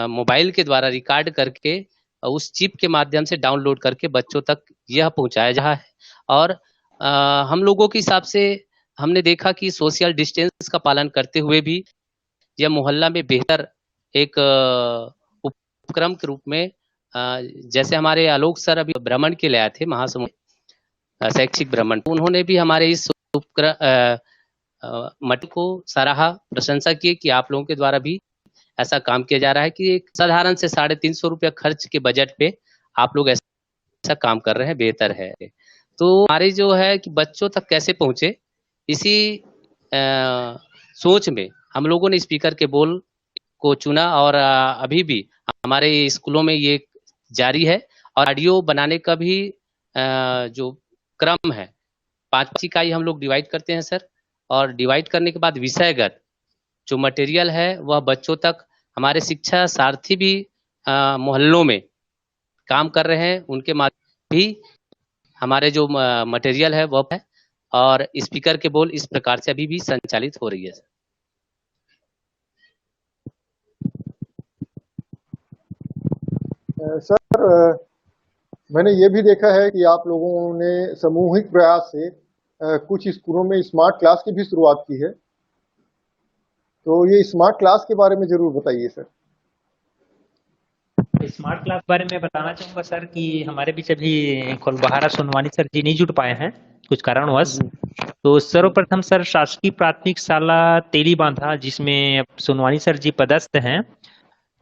मोबाइल के द्वारा रिकॉर्ड करके उस चिप के माध्यम से डाउनलोड करके बच्चों तक यह पहुंचाया जा है। और हम लोगों के हिसाब से हमने देखा कि सोशल डिस्टेंस का पालन करते हुए भी यह मोहल्ला में बेहतर एक उपक्रम के रूप में जैसे हमारे आलोक सर अभी भ्रमण के लिए आए थे महासमुंद शैक्षिक भ्रमण, उन्होंने भी हमारे इस मठ को सराहा, प्रशंसा की कि आप लोगों के द्वारा भी ऐसा काम किया जा रहा है कि एक साधारण से 350 रुपया खर्च के बजट पे आप लोग ऐसा काम कर रहे हैं, बेहतर है। तो हमारी जो है कि बच्चों तक कैसे पहुंचे, इसी सोच में हम लोगों ने स्पीकर के बोल को चुना और अभी भी हमारे स्कूलों में ये जारी है। और ऑडियो बनाने का भी जो क्रम है 5 इकाई हम लोग डिवाइड करते हैं सर, और डिवाइड करने के बाद विषयगत जो मटेरियल है वह बच्चों तक हमारे शिक्षा सारथी भी मोहल्लों में काम कर रहे हैं, उनके माध्यम भी हमारे जो मटेरियल है वह है। और स्पीकर के बोल इस प्रकार से अभी भी संचालित हो रही है सर। मैंने ये भी देखा है कि आप लोगों ने सामूहिक प्रयास से कुछ स्कूलों में स्मार्ट क्लास की भी शुरुआत की है, तो ये स्मार्ट क्लास के बारे में जरूर बताइए सर। स्मार्ट क्लास बारे में बताना चाहूंगा सर कि हमारे बीच अभी कोलबहारा सोनवानी सर जी नहीं जुड़ पाए हैं कुछ कारणवश। तो सर्वप्रथम सर शासकीय प्राथमिक शाला तेली बांधा जिसमें सोनवानी सर जी पदस्थ हैं,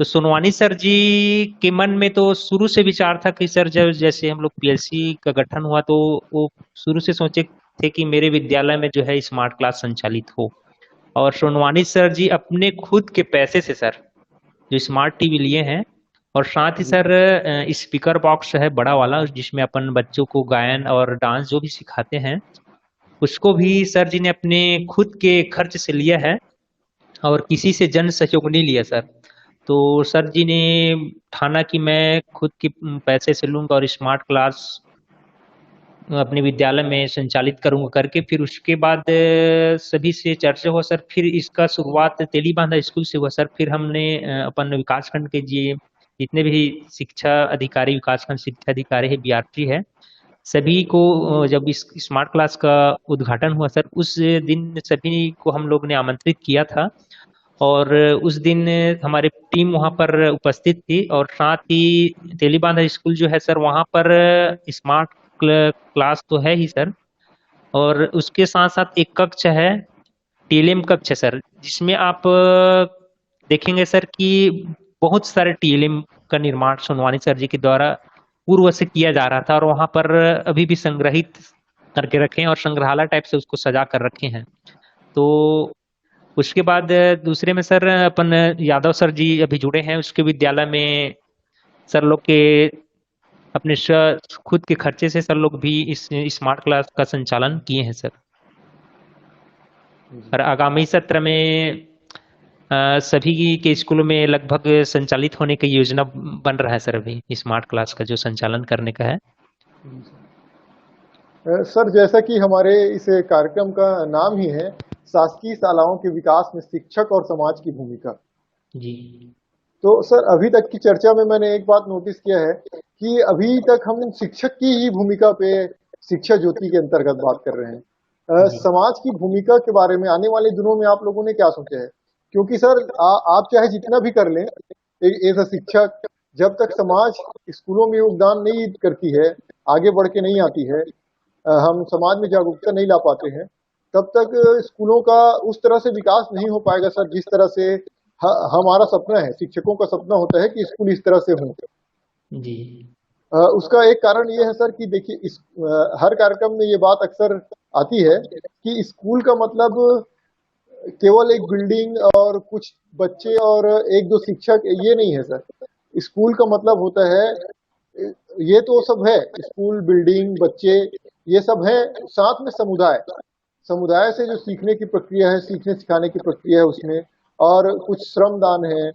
तो सोनवानी सर जी के मन में तो शुरू से विचार था कि सर जब जैसे हम लोग पीएलसी का गठन हुआ तो वो शुरू से सोचे थे कि मेरे विद्यालय में जो है स्मार्ट क्लास संचालित हो। और सोनवानी सर जी अपने खुद के पैसे से सर जो स्मार्ट टीवी लिए हैं, और साथ ही सर स्पीकर बॉक्स है बड़ा वाला जिसमें अपन बच्चों को गायन और डांस जो भी सिखाते हैं उसको भी सर जी ने अपने खुद के खर्च से लिया है और किसी से जन सहयोग नहीं लिया सर। तो सर जी ने ठाना कि मैं खुद के पैसे से लूंगा और स्मार्ट क्लास अपने विद्यालय में संचालित करूंगा करके, फिर उसके बाद सभी से चर्चा हुआ सर, फिर इसका शुरुआत तेली बांधा स्कूल से हुआ सर। फिर हमने अपन विकासखंड के जितने भी शिक्षा अधिकारी विकासखंड शिक्षा अधिकारी है बीआरटी है सभी को जब इस स्मार्ट क्लास का उद्घाटन हुआ सर उस दिन सभी को हम लोग ने आमंत्रित किया था। और उस दिन हमारी टीम वहां पर उपस्थित थी और साथ ही तेलीबांधा स्कूल जो है सर वहां पर स्मार्ट क्लास तो है ही सर, और उसके साथ साथ एक कक्ष है टीएलएम कक्ष है सर जिसमें आप देखेंगे सर कि बहुत सारे टीएलएम का निर्माण सोनवानी सर जी के द्वारा पूर्व से किया जा रहा था और वहां पर अभी भी संग्रहित करके रखे हैं और संग्रहालय टाइप से उसको सजा कर रखे हैं। तो उसके बाद दूसरे में सर अपन यादव सर जी अभी जुड़े हैं उसके विद्यालय में सर लोग के अपने खुद के खर्चे से सर लोग भी इस स्मार्ट क्लास का संचालन किए हैं सर। और आगामी सत्र में सभी के स्कूलों में लगभग संचालित होने की योजना बन रहा है सर अभी स्मार्ट क्लास का जो संचालन करने का है। सर जैसा कि हमारे इस कार्यक्रम का नाम ही है शासकीय शालाओं के विकास में शिक्षक और समाज की भूमिका जी, तो सर अभी तक की चर्चा में मैंने एक बात नोटिस किया है कि अभी तक हम शिक्षक की ही भूमिका पे शिक्षा ज्योति के अंतर्गत बात कर रहे हैं। समाज की भूमिका के बारे में आने वाले दिनों में आप लोगों ने क्या सोचा है? क्योंकि सर आप चाहे जितना भी कर लें एज अ शिक्षक, जब तक समाज स्कूलों में योगदान नहीं करती है, आगे बढ़ के नहीं आती है, हम समाज में जागरूकता नहीं ला पाते हैं, तब तक स्कूलों का उस तरह से विकास नहीं हो पाएगा सर जिस तरह से हमारा सपना है, शिक्षकों का सपना होता है कि स्कूल इस तरह से हो। जी। उसका एक कारण ये है सर कि देखिए इस हर कार्यक्रम में ये बात अक्सर आती है कि स्कूल का मतलब केवल एक बिल्डिंग और कुछ बच्चे और एक दो शिक्षक ये नहीं है सर। स्कूल का मतलब होता है, ये तो सब है, स्कूल, बिल्डिंग, बच्चे, ये सब है। साथ में समुदाय, समुदाय से जो सीखने की प्रक्रिया है, सीखने सिखाने की प्रक्रिया है उसमें, और कुछ श्रम दान है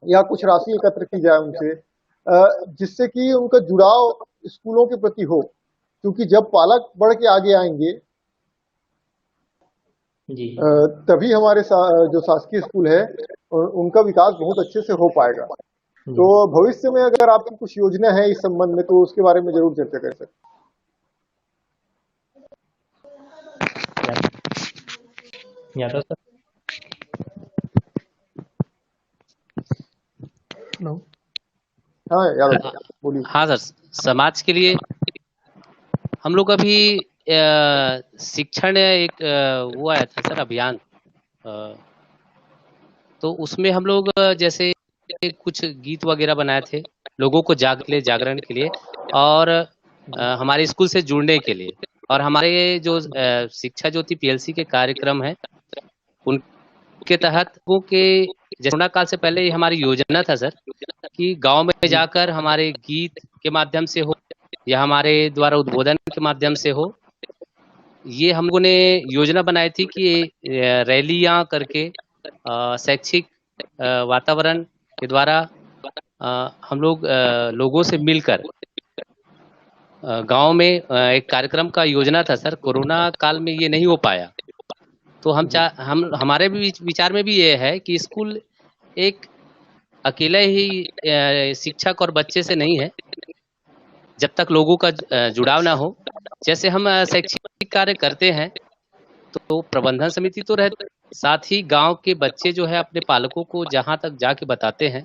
या कुछ राशि एकत्र की जाए उनसे, जिससे कि उनका जुड़ाव स्कूलों के प्रति हो। क्योंकि जब पालक बढ़ के आगे आएंगे जी तभी हमारे जो शासकीय स्कूल है उनका विकास बहुत अच्छे से हो पाएगा। तो जी भविष्य में अगर आपकी कुछ योजना है इस संबंध में तो उसके बारे में जरूर चर्चा कर सकते यादव सर। हेलो। हैं। हाँ यादव सर, बोलिए। हाँ सर, समाज के लिए हम लोग अभी शिक्षण एक वो आया था सर अभियान, अ, तो उसमें हम लोग जैसे कुछ गीत वगैरह बनाए थे लोगों को जागरण के लिए, और हमारे स्कूल से जुड़ने के लिए, और हमारे जो शिक्षा ज्योति पीएलसी के कार्यक्रम है उनके तहत लोगों के, जैसे कोरोना काल से पहले ये हमारी योजना था सर कि गांव में जी जाकर हमारे गीत के माध्यम से हो या हमारे द्वारा उद्बोधन के माध्यम से हो, ये हम लोगों ने योजना बनाई थी कि रैलियां करके शैक्षिक वातावरण के द्वारा हम लोग लोगों से मिलकर गांव में एक कार्यक्रम का योजना था सर। कोरोना काल में ये नहीं हो पाया, तो जी हम हमारे भी विचार में भी ये है कि स्कूल एक अकेले ही शिक्षक और बच्चे से नहीं है, जब तक लोगों का जुड़ाव ना हो। जैसे हम शैक्षिक कार्य करते हैं तो प्रबंधन समिति तो रहती, साथ ही गांव के बच्चे जो है अपने पालकों को जहां तक जाके बताते हैं,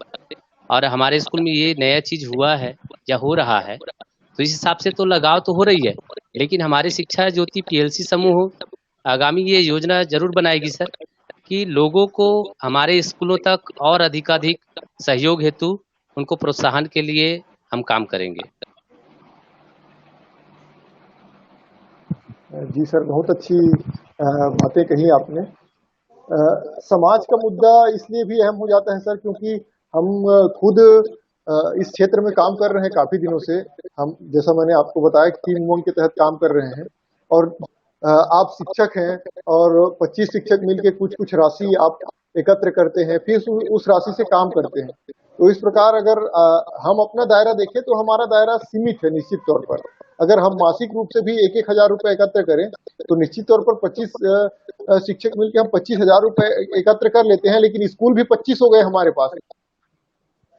और हमारे स्कूल में ये नया चीज हुआ है या हो रहा है, तो इस हिसाब से तो लगाव तो हो रही है। लेकिन हमारी शिक्षा ज्योति पीएलसी समूह आगामी ये योजना जरूर बनाएगी सर कि लोगों को हमारे स्कूलों तक और अधिकाधिक सहयोग हेतु उनको प्रोत्साहन के लिए हम काम करेंगे। जी सर, बहुत अच्छी बातें कही आपने। समाज का मुद्दा इसलिए भी अहम हो जाता है सर क्योंकि हम खुद इस क्षेत्र में काम कर रहे हैं काफी दिनों से। हम, जैसा मैंने आपको बताया, कि टीम उमंग के तहत काम कर रहे हैं, और आप शिक्षक हैं और 25 शिक्षक मिलके कुछ कुछ राशि आप एकत्र करते हैं, फिर उस राशि से काम करते हैं। तो इस प्रकार अगर हम अपना दायरा देखें तो हमारा दायरा सीमित है निश्चित तौर पर। अगर हम मासिक रूप से भी 1-1 हजार रुपए एकत्र करें तो निश्चित तौर पर 25 शिक्षक मिलकर हम 25 हजार रुपए एकत्र कर लेते हैं, लेकिन स्कूल भी 25 हो गए हमारे पास।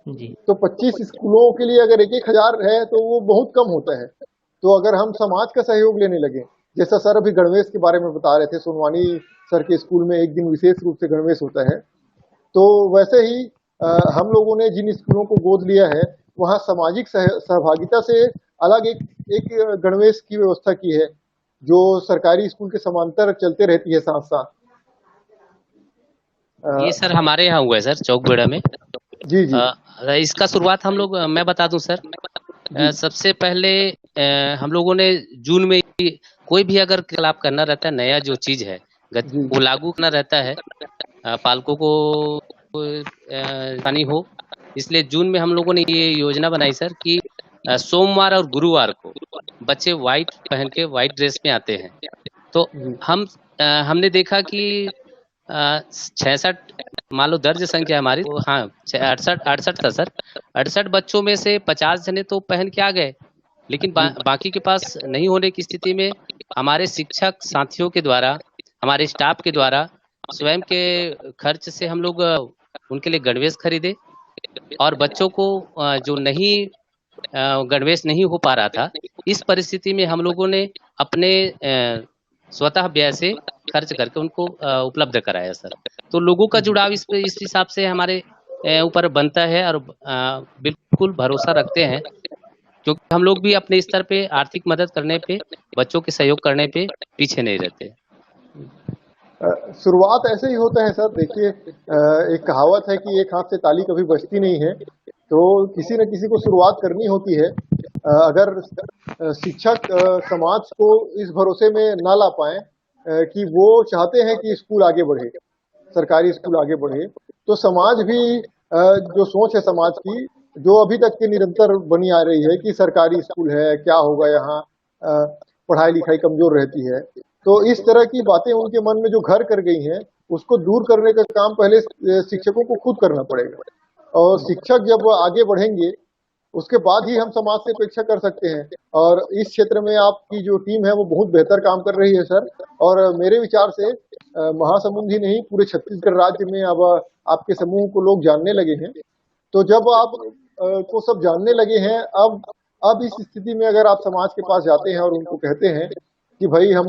जी तो 25 स्कूलों के लिए अगर 1-1 हजार है तो वो बहुत कम होता है। तो अगर हम समाज का सहयोग लेने लगे, जैसा सर अभी गणवेश के बारे में बता रहे थे, सोनवानी सर के स्कूल में एक दिन विशेष रूप से गणवेश होता है, तो वैसे ही हम लोगों ने जिन स्कूलों को गोद लिया है वहाँ सामाजिक सहभागिता से अलग एक एक गणवेश की व्यवस्था की है, जो सरकारी स्कूल के समांतर चलते रहती है साथ साथ। ये सर हमारे यहाँ हुआ है सर चौक बेड़ा में। जी जी इसका शुरुआत हम लोग, मैं बता दूं सर, जी सबसे पहले हम लोगों ने जून में ही कोई भी अगर क्रियाकलाप करना रहता है, नया जो चीज है जी वो लागू करना रहता है, पालकों को हानि हो, इसलिए जून में हम लोगों ने ये योजना बनाई सर कि सोमवार और गुरुवार को बच्चे व्हाइट पहन के व्हाइट ड्रेस में आते हैं। तो जी हमने देखा कि 66 मान लो दर्ज संख्या हमारी, तो हाँ 68 था सर। 68 बच्चों में से 50 जने तो पहन के आ गए, लेकिन जी बाकी के पास नहीं होने की स्थिति में हमारे शिक्षक साथियों के द्वारा, हमारे स्टाफ के द्वारा स्वयं के खर्च से हम लोग उनके लिए गणवेश खरीदे, और बच्चों को जो नहीं गणवेश नहीं हो पा रहा था, इस परिस्थिति में हम लोगों ने अपने स्वतः व्यय से खर्च करके उनको उपलब्ध कराया सर। तो लोगों का जुड़ाव इस हिसाब से हमारे ऊपर बनता है, और बिल्कुल भरोसा रखते हैं, क्योंकि हम लोग भी अपने स्तर पे आर्थिक मदद करने पे, बच्चों के सहयोग करने पे पीछे नहीं रहते। शुरुआत ऐसे ही होता है सर। देखिए, एक कहावत है कि एक हाथ से ताली कभी बजती नहीं है, तो किसी न किसी को शुरुआत करनी होती है। अगर शिक्षक समाज को इस भरोसे में ना ला पाए कि वो चाहते हैं कि स्कूल आगे बढ़े, सरकारी स्कूल आगे बढ़े, तो समाज भी जो सोच है समाज की, जो अभी तक की निरंतर बनी आ रही है कि सरकारी स्कूल है, क्या होगा यहाँ, पढ़ाई लिखाई कमजोर रहती है। तो इस तरह की बातें उनके मन में जो घर कर गई हैं, उसको दूर करने का काम पहले शिक्षकों को खुद करना पड़ेगा। और शिक्षक जब आगे बढ़ेंगे उसके बाद ही हम समाज से अपेक्षा कर सकते हैं। और इस क्षेत्र में आपकी जो टीम है वो बहुत बेहतर काम कर रही है सर। और मेरे विचार से महासमुंद ही नहीं, पूरे छत्तीसगढ़ राज्य में अब आपके समूह को लोग जानने लगे हैं। तो जब आप को सब जानने लगे हैं, अब इस स्थिति में अगर आप समाज के पास जाते हैं और उनको कहते हैं कि भाई हम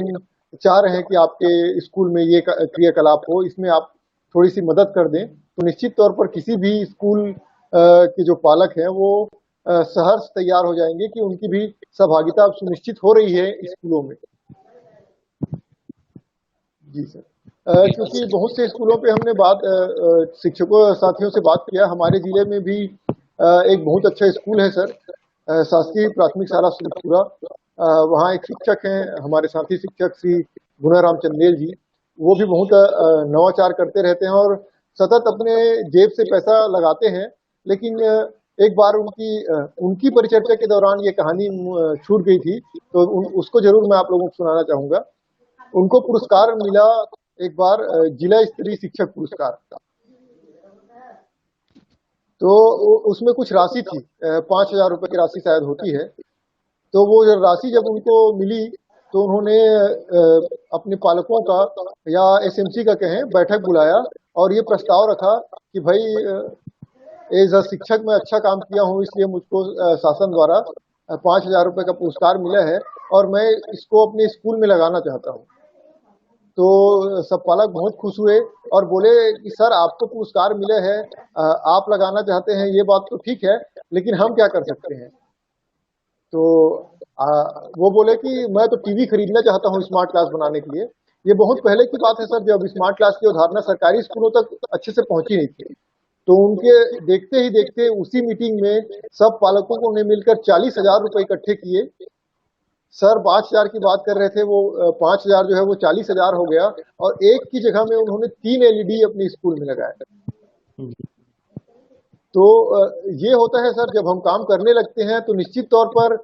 चाह रहे हैं कि आपके स्कूल में ये क्रियाकलाप हो, इसमें आप थोड़ी सी मदद कर दें, तो निश्चित तौर पर किसी भी स्कूल के जो पालक हैं वो सहर्ष तैयार हो जाएंगे कि उनकी भी सहभागिता अब सुनिश्चित हो रही है स्कूलों में। जी सर। क्योंकि बहुत से स्कूलों पे हमने बात शिक्षकों साथियों से बात किया। हमारे जिले में भी एक बहुत अच्छा स्कूल है सर, शासकीय प्राथमिक शाला सुरपुरा। वहाँ एक शिक्षक हैं हमारे साथी शिक्षक श्री गुणाराम चंदेल जी। वो भी बहुत नवाचार करते रहते हैं और सतत अपने जेब से पैसा लगाते हैं। लेकिन एक बार उनकी परिचर्चा के दौरान ये कहानी छूट गई थी, तो उसको जरूर मैं आप लोगों को सुनाना चाहूंगा। उनको पुरस्कार मिला एक बार, जिला स्तरीय शिक्षक पुरस्कार। तो उसमें कुछ राशि थी, 5,000 रुपए की राशि शायद होती है। तो वो राशि जब उनको मिली तो उन्होंने अपने पालकों का या एसएमसी का कहें बैठक बुलाया और ये प्रस्ताव रखा कि भाई एज अ शिक्षक मैं अच्छा काम किया हूँ, इसलिए मुझको शासन द्वारा 5,000 रुपए का पुरस्कार मिला है और मैं इसको अपने स्कूल में लगाना चाहता हूँ। तो सब पालक बहुत खुश हुए और बोले कि सर आपको पुरस्कार मिले है, आप लगाना चाहते हैं, ये बात तो ठीक है, लेकिन हम क्या कर सकते हैं। तो वो बोले कि मैं तो टीवी खरीदना चाहता हूँ स्मार्ट क्लास बनाने के लिए। ये बहुत पहले की बात है सर, जब स्मार्ट क्लास की अवधारणा सरकारी स्कूलों तक अच्छे से पहुंची नहीं थी। तो उनके देखते ही देखते उसी मीटिंग में सब पालकों ने मिलकर 40,000 रुपए इकट्ठे किए। सर 5,000 की बात कर रहे थे, वो 5,000 जो है वो 40,000 हो गया और एक की जगह में उन्होंने 3 एलईडी अपने स्कूल में लगाए। तो ये होता है सर, जब हम काम करने लगते हैं तो निश्चित तौर पर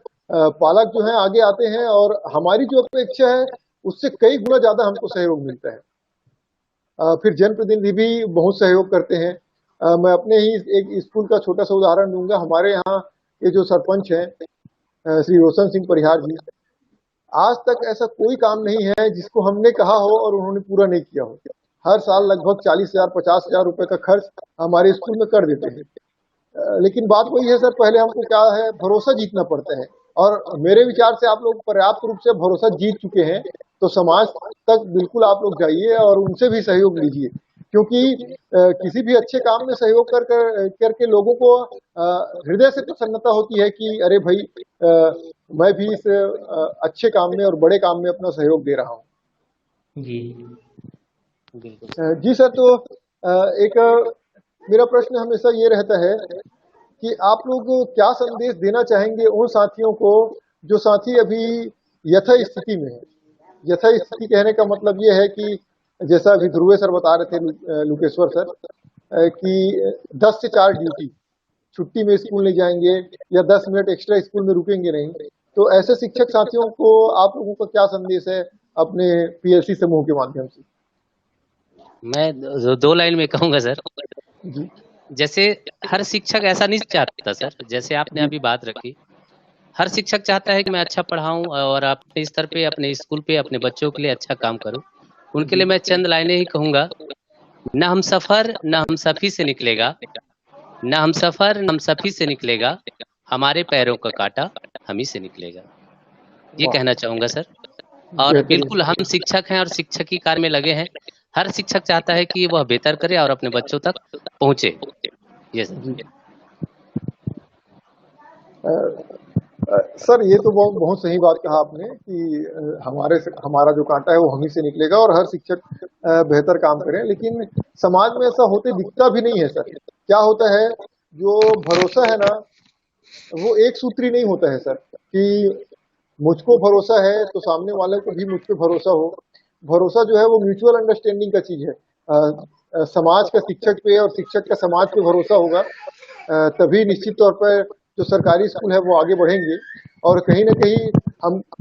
पालक जो है आगे आते हैं और हमारी जो अपेक्षा है उससे कई गुना ज्यादा हमको सहयोग मिलता है। फिर जनप्रतिनिधि भी बहुत सहयोग करते हैं। मैं अपने ही एक स्कूल का छोटा सा उदाहरण दूंगा। हमारे यहाँ ये जो सरपंच हैं श्री रोशन सिंह परिहार जी, आज तक ऐसा कोई काम नहीं है जिसको हमने कहा हो और उन्होंने पूरा नहीं किया हो। हर साल लगभग 40,000 50,000 रुपए का खर्च हमारे स्कूल में कर देते हैं। लेकिन बात वही है सर, पहले हमको क्या है, भरोसा जीतना पड़ता है। और मेरे विचार से आप लोग पर्याप्त रूप से भरोसा जीत चुके हैं, तो समाज तक बिल्कुल आप लोग जाइए और उनसे भी सहयोग लीजिए। क्योंकि किसी भी अच्छे काम में सहयोग करके लोगों को हृदय से प्रसन्नता होती है कि अरे भाई मैं भी इस अच्छे काम में और बड़े काम में अपना सहयोग दे रहा हूँ। जी जी सर। तो एक मेरा प्रश्न हमेशा ये रहता है कि आप लोग क्या संदेश देना चाहेंगे उन साथियों को जो साथी अभी यथा स्थिति में है। यथा स्थिति कहने का मतलब ये है कि जैसा अभी ध्रुवे सर बता रहे थे, लुकेश्वर सर, कि 10 से 4 ड्यूटी, छुट्टी में स्कूल नहीं जाएंगे या 10 मिनट एक्स्ट्रा स्कूल में रुकेंगे नहीं। तो ऐसे शिक्षक साथियों को आप लोगों का क्या संदेश है अपने पीएलसी समूह के माध्यम से? मैं 2 लाइन में कहूंगा सर। जी जैसे हर शिक्षक ऐसा नहीं चाहता सर, जैसे आपने अभी बात रखी, हर शिक्षक चाहता है कि मैं अच्छा पढ़ाऊं और अपने स्तर पे, अपने स्कूल पे, अपने बच्चों के लिए अच्छा काम करूं। उनके लिए मैं चंद लाइनें ही कहूंगा। न हम सफर न हम सफी से निकलेगा, न हम सफर न हम सफी से निकलेगा, हमारे पैरों का कांटा हम ही से निकलेगा। ये कहना चाहूंगा सर। और बिल्कुल हम शिक्षक हैं और शिक्षकी कार्य में लगे हैं। हर शिक्षक चाहता है कि वह बेहतर करे और अपने बच्चों तक पहुंचे। ये सर। सर ये तो बहुत सही बात कहा आपने कि हमारा जो कांटा है वो हम ही से निकलेगा और हर शिक्षक बेहतर काम करें। लेकिन समाज में ऐसा होते दिखता भी नहीं है सर। क्या होता है, जो भरोसा है ना वो एक सूत्री नहीं होता है सर, कि मुझको भरोसा है तो सामने वाले को भी मुझ पे भरोसा हो। भरोसा जो है वो म्यूचुअल अंडरस्टैंडिंग का चीज है। समाज का शिक्षक पे और शिक्षक का समाज पे भरोसा होगा तभी निश्चित तौर पर जो सरकारी स्कूल है वो आगे बढ़ेंगे। और कहीं ना कहीं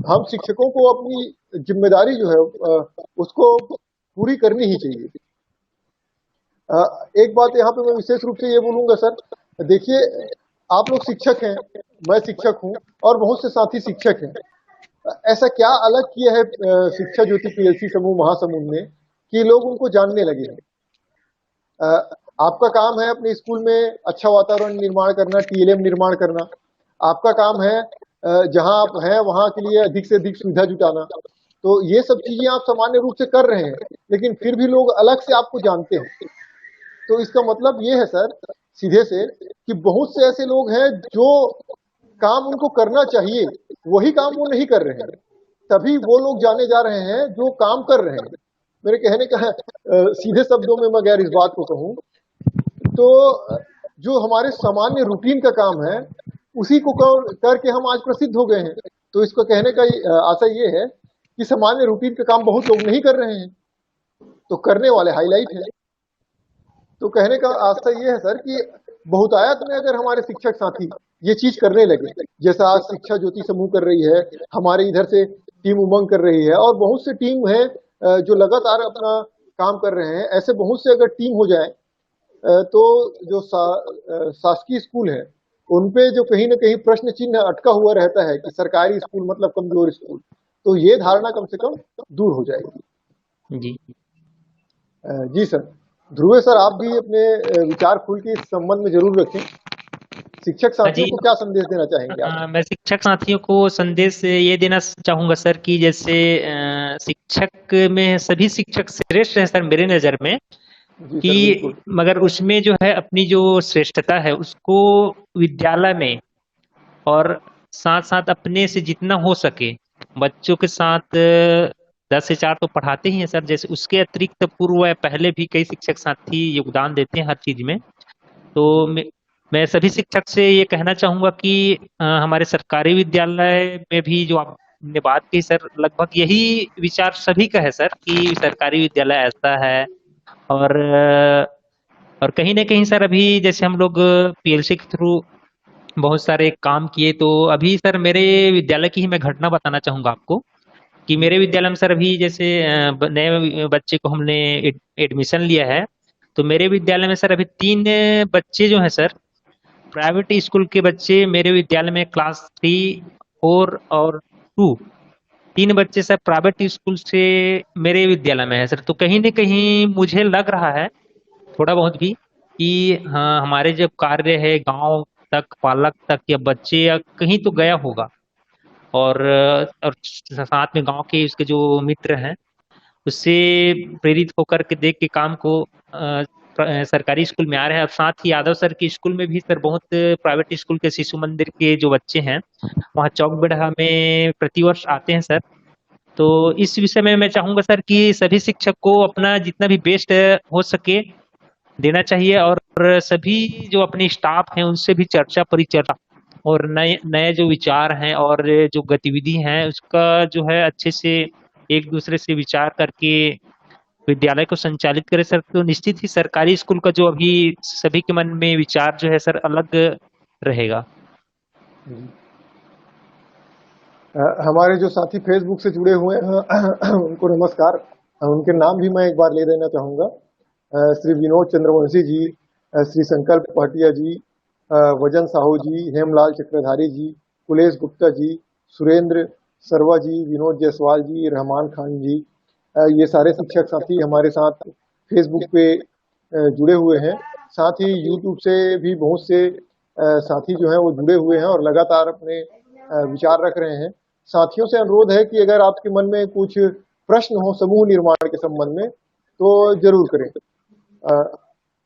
हम शिक्षकों को अपनी जिम्मेदारी जो है उसको पूरी करनी ही चाहिए। एक बात यहाँ पे मैं विशेष रूप से ये बोलूंगा सर, देखिए आप लोग शिक्षक हैं, मैं शिक्षक हूँ और बहुत से साथी शिक्षक हैं। ऐसा क्या अलग किया है शिक्षा ज्योति पीएलसी समूह महासमुंद ने कि लोग उनको जानने लगे हैं। आपका काम है अपने स्कूल में अच्छा वातावरण निर्माण करना, टीएलएम निर्माण करना। आपका काम है जहां आप हैं वहां के लिए अधिक से अधिक सुविधा जुटाना। तो ये सब चीजें आप सामान्य रूप से कर रहे हैं, लेकिन फिर भी लोग अलग से आपको जानते हैं। तो इसका मतलब ये है सर सीधे से कि बहुत से ऐसे लोग हैं जो काम उनको करना चाहिए वही काम वो नहीं कर रहे हैं, तभी वो लोग जाने जा रहे हैं जो काम कर रहे हैं। मेरे कहने का सीधे शब्दों में मैं अगर इस बात को कहूं तो जो हमारे सामान्य रूटीन का काम है उसी को करके हम आज प्रसिद्ध हो गए हैं। तो इसको कहने का आशा ये है कि सामान्य रूटीन का काम बहुत लोग नहीं कर रहे हैं, तो करने वाले हाईलाइट हैं। तो कहने का आशा ये है सर कि बहुतायत में अगर हमारे शिक्षक साथी ये चीज करने लगे, जैसा आज शिक्षा ज्योति समूह कर रही है, हमारे इधर से टीम उमंग कर रही है और बहुत से टीम है जो लगातार अपना काम कर रहे हैं, ऐसे बहुत से अगर टीम हो जाए तो जो शासकीय स्कूल है उनपे जो कहीं ना कहीं प्रश्न चिन्ह अटका हुआ रहता है कि सरकारी स्कूल मतलब कमजोर स्कूल, तो ये धारणा कम से कम दूर हो जाएगी। जी जी सर। ध्रुवे सर, आप भी अपने विचार खुल के इस संबंध में जरूर रखें। शिक्षक साथियों जी को क्या संदेश देना चाहेंगे आप? मैं शिक्षक साथियों को संदेश ये देना चाहूंगा सर कि जैसे शिक्षक में सभी शिक्षक श्रेष्ठ हैं सर मेरे नजर में, जी सर, कि बिल्कुल। मगर उसमें जो है अपनी जो श्रेष्ठता है उसको विद्यालय में और साथ साथ अपने से जितना हो सके बच्चों के साथ 10 से 4 तो पढ़ाते ही हैं सर, जैसे उसके अतिरिक्त पूर्व पहले भी कई शिक्षक साथी योगदान देते हैं हर चीज में। तो मैं सभी शिक्षक से ये कहना चाहूंगा कि हमारे सरकारी विद्यालय में भी जो आपने बात की सर, लगभग यही विचार सभी का है सर कि सरकारी विद्यालय ऐसा है। और और कहीं ना कहीं सर अभी जैसे हम लोग पीएलसी के थ्रू बहुत सारे काम किए, तो अभी सर मेरे विद्यालय की ही मैं घटना बताना चाहूंगा आपको कि मेरे विद्यालय में सर अभी जैसे नए बच्चे को हमने एडमिशन लिया है, तो मेरे विद्यालय में सर अभी 3 बच्चे जो हैं सर प्राइवेट स्कूल के बच्चे मेरे विद्यालय में क्लास 3, 4 और 2, 3 बच्चे सर प्राइवेट स्कूल से मेरे विद्यालय में है सर। तो कहीं ना कहीं मुझे लग रहा है थोड़ा बहुत भी कि हाँ हमारे जब कार्य है गांव तक, पालक तक या बच्चे या कहीं तो गया होगा, और साथ में गांव के उसके जो मित्र हैं उससे प्रेरित होकर के देख के काम को सरकारी स्कूल में आ रहे हैं। और साथ ही यादव सर के स्कूल में भी सर बहुत प्राइवेट स्कूल के शिशु मंदिर के जो बच्चे हैं वहाँ चौक बेढ़ा में प्रतिवर्ष आते हैं सर। तो इस विषय में मैं चाहूंगा सर कि सभी शिक्षक को अपना जितना भी बेस्ट हो सके देना चाहिए, और सभी जो अपने स्टाफ हैं उनसे भी चर्चा परिचर्चा और नए नए जो विचार हैं और जो गतिविधि हैं उसका जो है अच्छे से एक दूसरे से विचार करके विद्यालय को संचालित करे सर। तो निश्चित ही सरकारी स्कूल का जो अभी सभी के मन में विचार जो है सर अलग रहेगा। हमारे जो साथी फेसबुक से जुड़े हुए हैं उनको नमस्कार। उनके नाम भी मैं एक बार ले देना चाहूंगा। श्री विनोद चंद्रवंशी जी, श्री संकल्प भाटिया जी, वजन साहू जी, हेमलाल चक्रधारी जी, कुलेश गुप्ता जी, सुरेंद्र सरवा जी, विनोद जायसवाल जी, रहमान खान जी, ये सारे शिक्षक साथी हमारे साथ फेसबुक पे जुड़े हुए हैं। साथ ही यूट्यूब से भी बहुत से साथी जो हैं वो जुड़े हुए हैं और लगातार अपने विचार रख रहे हैं। साथियों से अनुरोध है कि अगर आपके मन में कुछ प्रश्न हो समूह निर्माण के संबंध में तो जरूर करें।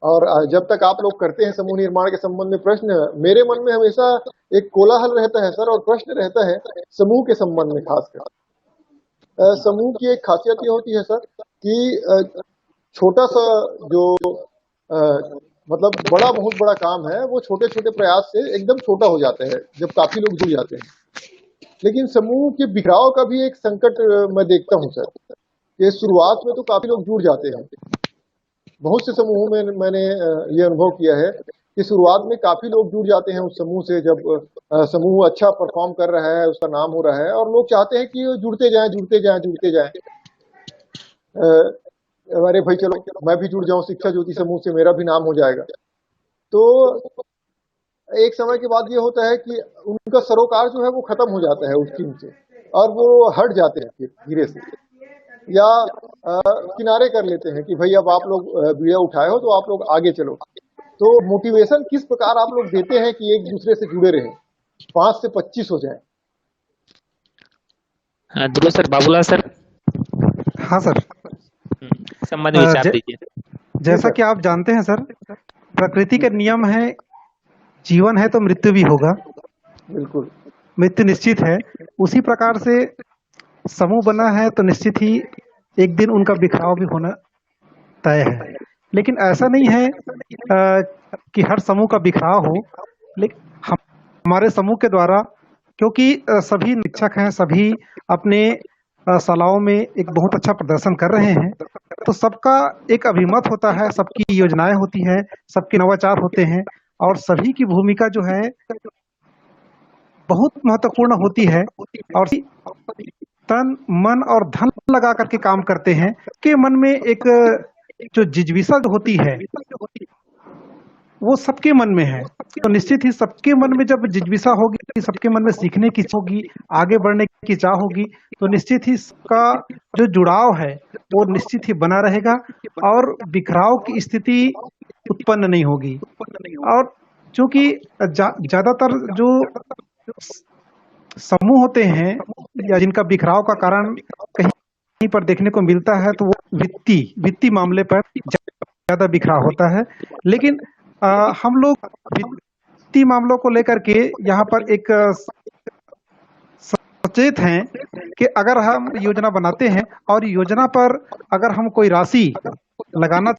और जब तक आप लोग करते हैं समूह निर्माण के संबंध में प्रश्न, मेरे मन में हमेशा एक कोलाहल रहता है सर और प्रश्न रहता है समूह के संबंध में। खासकर समूह की एक खासियत ये होती है सर कि छोटा सा जो मतलब बहुत बड़ा काम है वो छोटे छोटे प्रयास से एकदम छोटा हो जाता है जब काफी लोग जुड़ जाते हैं। लेकिन समूह के बिखराव का भी एक संकट मैं देखता हूँ सर, कि शुरुआत में तो काफी लोग जुड़ जाते हैं। बहुत से समूहों में मैंने ये अनुभव किया है कि शुरुआत में काफी लोग जुड़ जाते हैं उस समूह से, जब समूह अच्छा परफॉर्म कर रहा है, उसका नाम हो रहा है, और लोग चाहते हैं कि जुड़ते जाएं जुड़ते जाएं जुड़ते जाएं। अरे भाई चलो मैं भी जुड़ जाऊं शिक्षा ज्योति समूह से, मेरा भी नाम हो जाएगा। तो एक समय के बाद ये होता है कि उनका सरोकार जो है वो खत्म हो जाता है उस टीम से, और वो हट जाते हैं फिर धीरे से, या किनारे कर लेते हैं कि भाई अब आप लोग बीड़ा उठाए हो तो आप लोग आगे चलो। तो मोटिवेशन किस प्रकार आप लोग देते हैं कि एक दूसरे से जुड़े रहें, 5 से 25 हो जाए? ध्रुव सर, बाबूलाल सर, हाँ सर। संबंध अ, विचार ज- दीजिए। जी जैसा सर। कि आप जानते हैं सर, प्रकृति के नियम है, जीवन है तो मृत्यु भी होगा, बिल्कुल। मृत्यु निश्चित है। उसी प्रकार से समूह बना है तो निश्चित ही एक दिन उनका बिखराव भी होना तय है। लेकिन ऐसा नहीं है कि हर समूह का बिखराव हो, लेकिन हमारे समूह के द्वारा, क्योंकि सभी शिक्षक हैं, सभी अपने शालाओं में एक बहुत अच्छा प्रदर्शन कर रहे हैं, तो सबका एक अभिमत होता है, सबकी योजनाएं होती है, सबके नवाचार होते हैं, और सभी की भूमिका जो है बहुत महत्वपूर्ण होती है। और तन मन और धन लगा करके काम करते हैं कि मन में एक जो जिज्विसा जो होती है वो सबके मन में है। तो निश्चित ही सबके मन में जब जिज्विसा होगी, सबके मन में सीखने की इच्छा होगी, आगे बढ़ने की चाह होगी, तो निश्चित ही इसका जो जुड़ाव है वो निश्चित ही बना रहेगा, और बिखराव की स्थिति उत्पन्न नहीं होगी। और चूंकि ज्यादातर जो समूह होते हैं या जिनका बिखराव का कारण कहीं पर देखने को मिलता है, तो वो वित्तीय मामले पर ज्यादा बिखराव होता है। लेकिन हम लोग वित्तीय मामलों को लेकर के यहाँ पर एक सचेत हैं कि अगर हम योजना बनाते हैं और योजना पर अगर हम कोई राशि लगाना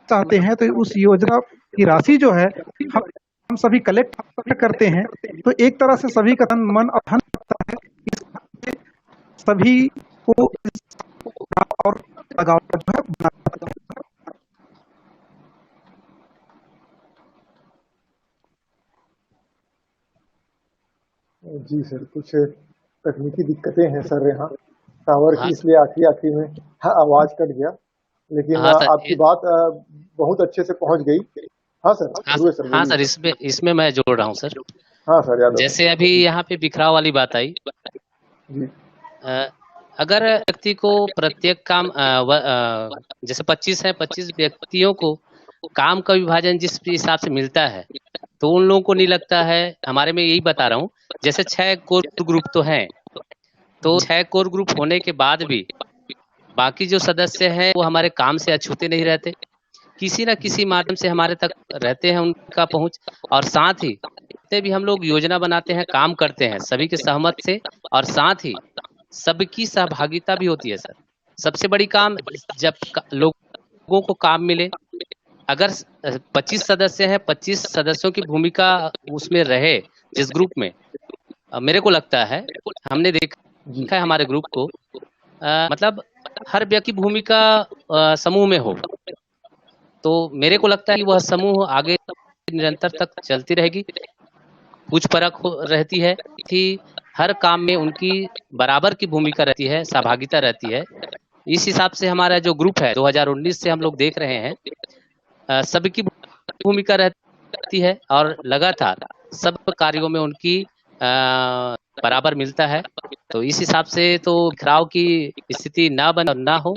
चाहते हैं, तो उस योजना की राशि जो है हम सभी कलेक्ट करते हैं, तो एक तरह से सभी का तन मन और धन लगता है, इसलिए सभी को और लगाव जो है बनाना है। जी सर, कुछ तकनीकी दिक्कतें हैं सर यहाँ टावर हाँ की, इसलिए आखिरी आखिरी में आवाज कट गया, लेकिन हाँ सर आपकी बात बहुत अच्छे से पहुंच गई। हाँ सर, हाँ ध्रुव सर हाँ बोलिए। सर, इसमें इसमें मैं जोड़ रहा हूँ सर। हाँ सर, यादव जैसे अभी यहाँ पे बिखराव वाली बात आई, जी। अ, अगर व्यक्ति को प्रत्येक काम जैसे 25 है, 25 व्यक्तियों को काम का विभाजन जिस हिसाब से मिलता है, तो उन लोगों को नहीं लगता है, हमारे में यही बता रहा हूँ, जैसे 6 कोर ग्रुप तो हैं, तो 6 कोर ग्रुप होने के बाद भी बाकी जो सदस्य हैं वो हमारे काम से अछूते नहीं रहते, किसी न किसी माध्यम से हमारे तक रहते हैं उनका पहुंच। और साथ ही जितने भी हम लोग योजना बनाते हैं, काम करते हैं सभी के सहमत से, और साथ ही सबकी सहभागिता भी होती है सर। सबसे बड़ी काम जब लोगों को काम मिले, अगर 25 सदस्य हैं, 25 सदस्यों की भूमिका उसमें रहे जिस ग्रुप में, मेरे को लगता है, हमने देखा है हमारे ग्रुप को, मतलब हर व्यक्ति की भूमिका समूह में हो, तो मेरे को लगता है कि वह समूह आगे निरंतर तक चलती रहेगी। कुछ परख रहती है कि हर काम में उनकी बराबर की भूमिका रहती है, सहभागिता रहती है। इस हिसाब से हमारा जो ग्रुप है 2019 से हम लोग देख रहे हैं, सबकी भूमिका रहती है और लगातार सब कार्यों में उनकी बराबर मिलता है। तो इस हिसाब से तो बिखराव की स्थिति ना बने और ना हो,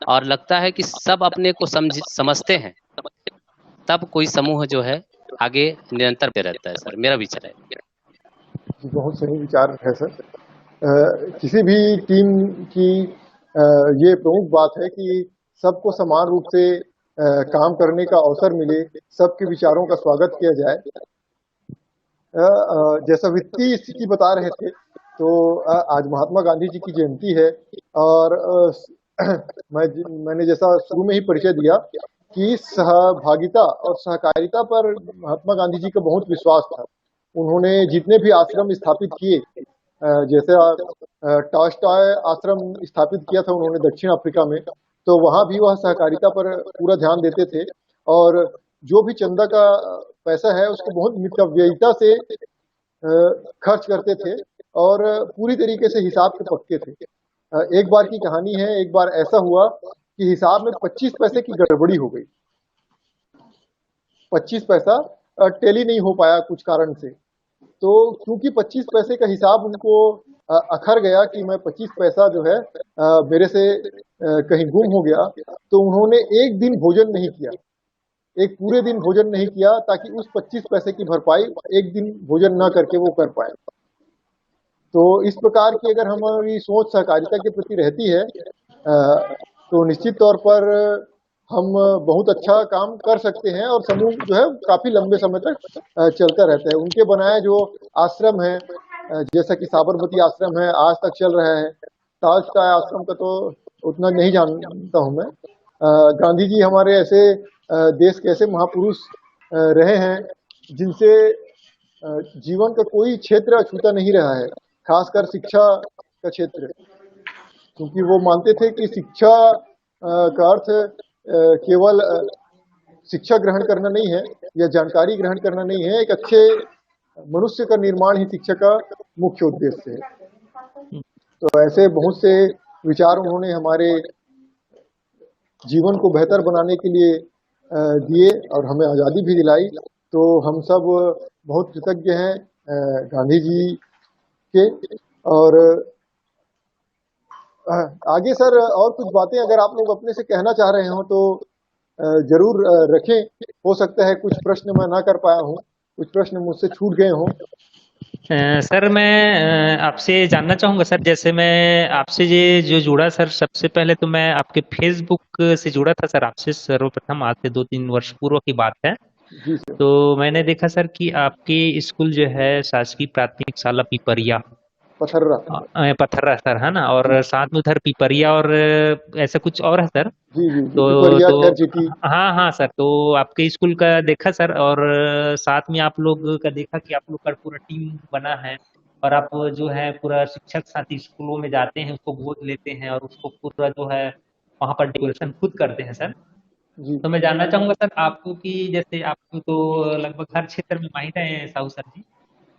और लगता है कि सब अपने को समझते हैं, तब कोई समूह जो है आगे निरंतर पे रहता है सर, मेरा विचार है। जी, बहुत सही विचार है सर। किसी भी टीम की ये प्रमुख बात है कि सबको समान रूप से काम करने का अवसर मिले, सबके विचारों का स्वागत किया जाए। जैसा वित्तीय स्थिति बता रहे थे, तो आज महात्मा गांधी जी की जयंती है, और मैंने जैसा शुरू में ही परिचय दिया कि सहभागिता और सहकारिता पर महात्मा गांधी जी का बहुत विश्वास था। उन्होंने जितने भी आश्रम स्थापित किए, जैसे टॉल्स्टॉय आश्रम स्थापित किया था उन्होंने दक्षिण अफ्रीका में, तो वहां भी वह सहकारिता पर पूरा ध्यान देते थे, और जो भी चंदा का पैसा है उसको बहुत मितव्ययिता से खर्च करते थे और पूरी तरीके से हिसाब के पक्के थे। एक बार की कहानी है, एक बार ऐसा हुआ कि हिसाब में 25 पैसे की गड़बड़ी हो गई। 25 पैसा टैली नहीं हो पाया कुछ कारण से। तो क्योंकि 25 पैसे का हिसाब उनको अखर गया कि मैं 25 पैसा जो है मेरे से कहीं गुम हो गया, तो उन्होंने एक दिन भोजन नहीं किया, एक पूरे दिन भोजन नहीं किया ताकि उस 25 पैसे की भरपाई एक दिन भोजन न करके वो कर पाए। तो इस प्रकार की अगर हमारी सोच सहकारिता के प्रति रहती है तो निश्चित तौर पर हम बहुत अच्छा काम कर सकते हैं और समूह जो है काफी लंबे समय तक चलता रहता है। उनके बनाए जो आश्रम है, जैसा कि साबरमती आश्रम है, आज तक चल रहा है। ताजटाय आश्रम का तो उतना नहीं जानता हूं मैं। गांधी जी हमारे ऐसे देश के ऐसे महापुरुष रहे हैं जिनसे जीवन का कोई क्षेत्र अछूता नहीं रहा है, खासकर शिक्षा का क्षेत्र, क्योंकि वो मानते थे कि शिक्षा का अर्थ केवल शिक्षा ग्रहण करना नहीं है या जानकारी ग्रहण करना नहीं है, एक अच्छे मनुष्य का निर्माण ही शिक्षा का मुख्य उद्देश्य है। तो ऐसे बहुत से विचार उन्होंने हमारे जीवन को बेहतर बनाने के लिए दिए और हमें आज़ादी भी दिलाई। तो हम सब बहुत कृतज्ञ हैं गांधी जी के। और आगे सर और कुछ बातें अगर आप लोग अपने से कहना चाह रहे हो तो जरूर रखें। हो सकता है कुछ प्रश्न मैं ना कर पाया हूँ, कुछ प्रश्न मुझसे छूट गए हों। सर मैं आपसे जानना चाहूँगा सर, जैसे मैं आपसे ये जो जुड़ा सर, सबसे पहले तो मैं आपके फेसबुक से जुड़ा था सर आपसे सर्वप्रथम, आज से 2-3 वर्ष पूर्व की बात है। जी सर। तो मैंने देखा सर कि आपके स्कूल जो है शासकीय प्राथमिक शाला पिपरिया पथर्रा। पथर्रा सर, है ना, और साथ में उधर पिपरिया और ऐसा कुछ और है सर। जी जी तो पिपरिया खैर चिट्ठी। हाँ हाँ सर, तो आपके स्कूल का देखा सर, और साथ में आप लोग का देखा कि आप लोग का पूरा टीम बना है और आप जो है पूरा शिक्षक साथी स्कूलों में जाते हैं, उसको गोद लेते हैं और उसको पूरा जो है वहाँ पर डेकोरेशन खुद करते हैं सर। जी तो मैं जानना चाहूंगा सर आपको कि जैसे आपको तो लगभग हर क्षेत्र में माहिर है साहू सर जी,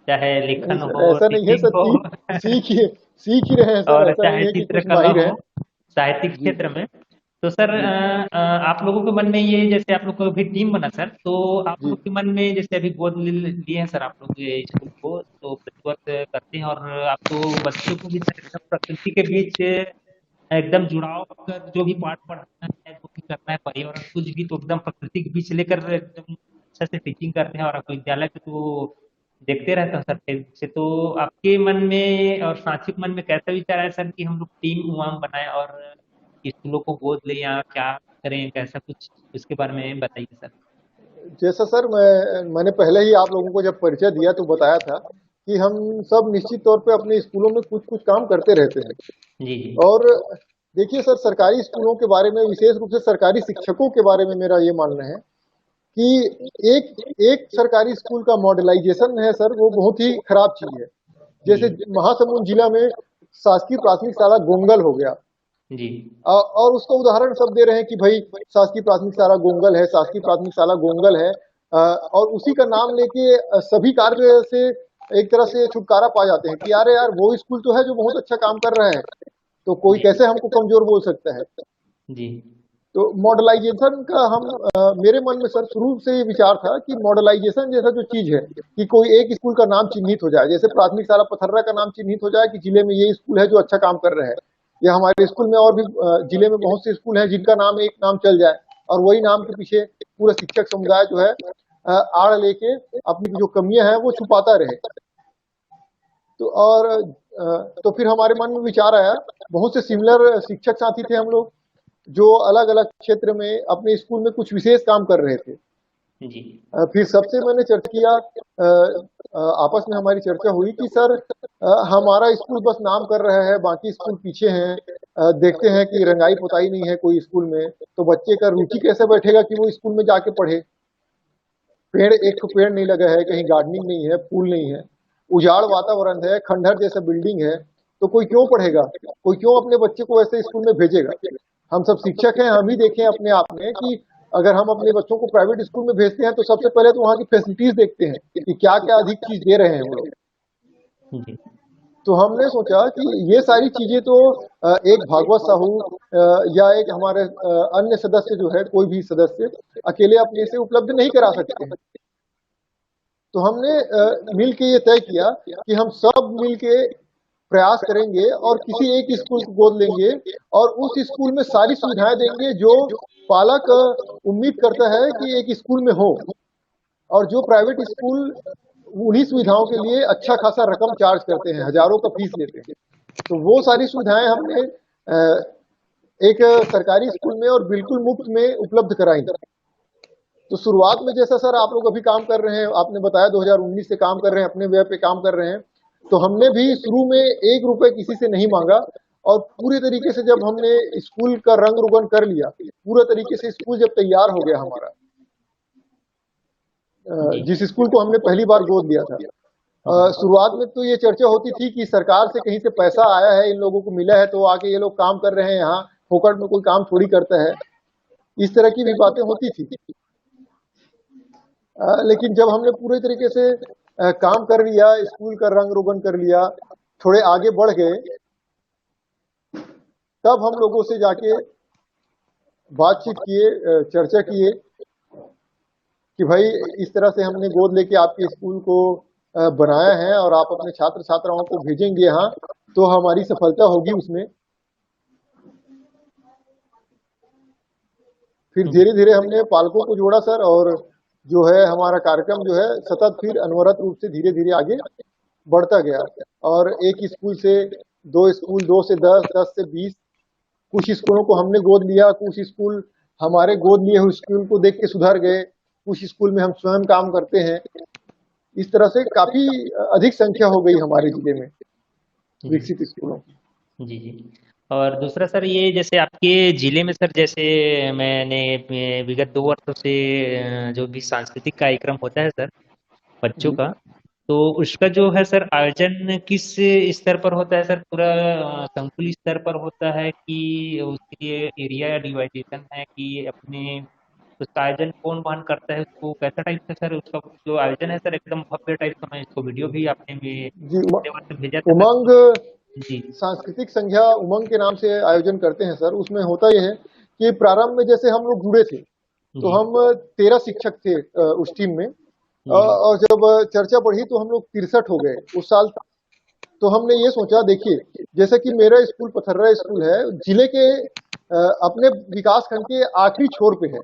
चाहे नहीं लेखन सर, हो, ऐसा नहीं है टीचिंग सर, हो सीख ही रहे हैं सर, और ऐसा नहीं चाहे है कि कुछ चित्रकला माहिर हो, है। साहित्यिक जी क्षेत्र में। तो सर जी आप लोगों के मन में ये, जैसे आप लोग का अभी टीम बना सर, तो आप जी लोग के मन में जैसे अभी गोद लिए हैं सर आप लोग ये स्कूल को, तो प्रतिवर्ष करते हैं और आप तो बच्चों को भी सर एकदम प्रकृति के बीच एकदम जुड़ाव कर जो भी पाठ पढ़ाना है, जो भी करना है, पर्यावरण कुछ भी, तो एकदम प्रकृति के बीच लेकर एकदम अच्छा से टीचिंग करते हैं। और आपको विद्यालय पे तो देखते रहता हूँ सर फेसबुक से। तो आपके मन में और साथी के मन में कैसा विचार है सर कि हम लोग टीम उमाम बनाए और स्कूलों को गोद ले, या क्या करें, कैसा कुछ उसके बारे में बताइए सर। जैसा सर मैंने पहले ही आप लोगों को जब परिचय दिया तो बताया था कि हम सब निश्चित तौर पे अपने स्कूलों में कुछ कुछ काम करते रहते हैं। जी जी और देखिए सर, सरकारी स्कूलों के बारे में, विशेष रूप से सरकारी शिक्षकों के बारे में मेरा ये मानना है कि एक एक सरकारी स्कूल का मॉडलाइजेशन है सर, वो बहुत ही खराब चीज है। जी जैसे महासमुंद जिला में शासकीय प्राथमिक शाला गोंगल हो गया, जी और उसका उदाहरण सब दे रहे हैं कि भाई शासकीय प्राथमिक शाला गोंगल है, शासकीय प्राथमिक शाला गोंगल है, और उसी का नाम लेके सभी कार्य से एक तरह से छुटकारा पा जाते हैं कि अरे यार वो स्कूल तो है जो बहुत अच्छा काम कर रहा है, तो कोई जी कैसे हमको कमजोर बोल सकता है। जी तो मॉडलाइजेशन का हम मेरे मन में सर शुरू से ये विचार था कि मॉडलाइजेशन जैसा जो चीज है कि कोई एक स्कूल का नाम चिन्हित हो जाए, जैसे प्राथमिक शाला पथर्रा का नाम चिन्हित हो जाए कि जिले में ये स्कूल है जो अच्छा काम कर रहा है, या हमारे स्कूल में और भी जिले में बहुत से स्कूल हैं जिनका नाम एक नाम चल जाए और वही नाम के पीछे पूरा शिक्षक समुदाय जो है आड़ लेके अपनी जो कमियां हैं वो छुपाता रहे। तो और तो फिर हमारे मन में विचार आया, बहुत से सिमिलर शिक्षक साथी थे हम लोग जो अलग अलग क्षेत्र में अपने स्कूल में कुछ विशेष काम कर रहे थे। जी फिर सबसे मैंने चर्चा किया, आपस में हमारी चर्चा हुई कि सर हमारा स्कूल बस नाम कर रहा है, बाकी स्कूल पीछे हैं, देखते हैं कि रंगाई पुताई नहीं है कोई स्कूल में, तो बच्चे का रुचि कैसे बैठेगा कि वो स्कूल में जाके पढ़े। पेड़, एक तो पेड़ नहीं लगा है, कहीं गार्डनिंग नहीं है, फूल नहीं है, उजाड़ वातावरण है, खंडहर जैसा बिल्डिंग है, तो कोई क्यों पढ़ेगा, कोई क्यों अपने बच्चे को ऐसे स्कूल में भेजेगा। हम सब शिक्षक हैं, हम ही देखें अपने आप में कि अगर हम अपने बच्चों को प्राइवेट स्कूल में भेजते हैं तो सबसे पहले तो वहाँ की फैसिलिटीज देखते हैं कि क्या क्या अधिक चीज दे रहे हैं वो लोग। जी तो हमने सोचा कि ये सारी चीजें तो एक भागवत साहू या एक हमारे अन्य सदस्य जो है, कोई भी सदस्य अकेले अपने से उपलब्ध नहीं करा सकते हैं। तो हमने मिल के ये तय किया कि हम सब मिल के प्रयास करेंगे और किसी एक स्कूल को गोद लेंगे और उस स्कूल में सारी सुविधाएं देंगे जो पालक उम्मीद करता है कि एक स्कूल में हो, और जो प्राइवेट स्कूल उन्हीं सुविधाओं के लिए अच्छा खासा रकम चार्ज करते हैं, हजारों का फीस लेते हैं। तो वो सारी सुविधाएं हमने एक सरकारी स्कूल में और बिल्कुल मुफ्त में उपलब्ध कराई। तो शुरुआत में जैसा सर आप लोग अभी काम कर रहे हैं, आपने बताया 2019 से काम कर रहे हैं, अपने व्यय पे काम कर रहे हैं, तो हमने भी शुरू में 1 रुपए किसी से नहीं मांगा और पूरे तरीके से जब हमने स्कूल का रंग रोगन कर लिया, पूरे तरीके से स्कूल जब तैयार हो गया हमारा, जिस स्कूल को हमने पहली बार गोद लिया था, शुरुआत में तो ये चर्चा होती थी कि सरकार से कहीं से पैसा आया है, इन लोगों को मिला है तो आके ये लोग काम कर रहे हैं, यहाँ फोकट में कोई काम थोड़ी करता है, इस तरह की भी बातें होती थी। लेकिन जब हमने पूरे तरीके से काम कर लिया, स्कूल का रंग रोगन कर लिया, थोड़े आगे बढ़ गए, तब हम लोगों से जाके बातचीत किए, चर्चा किए कि भाई इस तरह से हमने गोद लेके आपके स्कूल को बनाया है और आप अपने छात्र छात्राओं को भेजेंगे यहाँ तो हमारी सफलता होगी उसमें। फिर धीरे धीरे हमने पालकों को जोड़ा सर, और जो है हमारा कार्यक्रम जो है सतत फिर अनवरत रूप से धीरे धीरे आगे बढ़ता गया और एक स्कूल से 2 स्कूल, 2 से 10, 10 से 20, कुछ स्कूलों को हमने गोद लिया, कुछ स्कूल हमारे गोद लिए हुए स्कूल को देख के सुधर गए, कुछ स्कूल में हम स्वयं काम करते हैं। इस तरह से काफी अधिक संख्या हो गई हमारे जिले में विकसित स्कूलों की। जी जी। और दूसरा सर, ये जैसे आपके जिले में सर, जैसे मैंने विगत 2 वर्षों से जो भी सांस्कृतिक कार्यक्रम होता है सर बच्चों का, तो उसका जो है सर आयोजन किस स्तर पर होता है सर? पूरा संकुल स्तर पर होता है कि उसके लिए एरिया डिवाइडेशन है कि अपने उसका आयोजन कौन वहन करता है? उसको कैसा टाइप से सर उसका जो आयोजन है सर एकदम भव्य टाइप का, मैं इसको वीडियो भी आपने जी, भेजा था उमंग जी सांस्कृतिक संध्या उमंग के नाम से आयोजन करते हैं सर। उसमें होता यह है कि प्रारंभ में जैसे हम लोग जुड़े थे तो हम 13 शिक्षक थे उस टीम में, और जब चर्चा बढ़ी तो हम लोग 63 हो गए उस साल। तो हमने ये सोचा, देखिए जैसे कि मेरा स्कूल पथर्रा स्कूल है, जिले के अपने विकास खंड के आखिरी छोर पे है,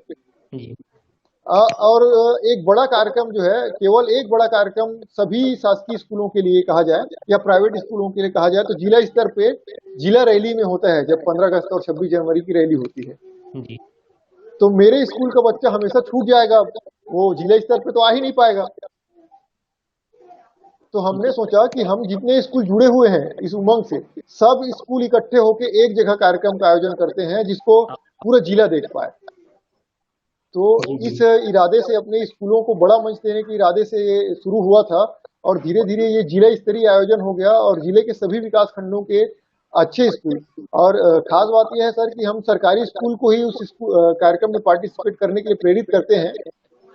और एक बड़ा कार्यक्रम जो है, केवल एक बड़ा कार्यक्रम सभी शासकीय स्कूलों के लिए कहा जाए या प्राइवेट स्कूलों के लिए कहा जाए तो जिला स्तर पे जिला रैली में होता है, जब 15 अगस्त और 26 जनवरी की रैली होती है। तो मेरे स्कूल का बच्चा हमेशा छूट जाएगा, वो जिला स्तर पे तो आ ही नहीं पाएगा। तो हमने सोचा कि हम जितने स्कूल जुड़े हुए हैं इस उमंग से, सब स्कूल इकट्ठे होकर एक जगह कार्यक्रम का आयोजन करते हैं जिसको पूरा जिला देख पाए। तो इस इरादे से, अपने स्कूलों को बड़ा मंच देने के इरादे से ये शुरू हुआ था और धीरे धीरे ये जिला स्तरीय आयोजन हो गया और जिले के सभी विकास खंडों के अच्छे स्कूल, और खास बात यह है सर कि हम सरकारी स्कूल को ही उस कार्यक्रम में पार्टिसिपेट करने के लिए प्रेरित करते हैं,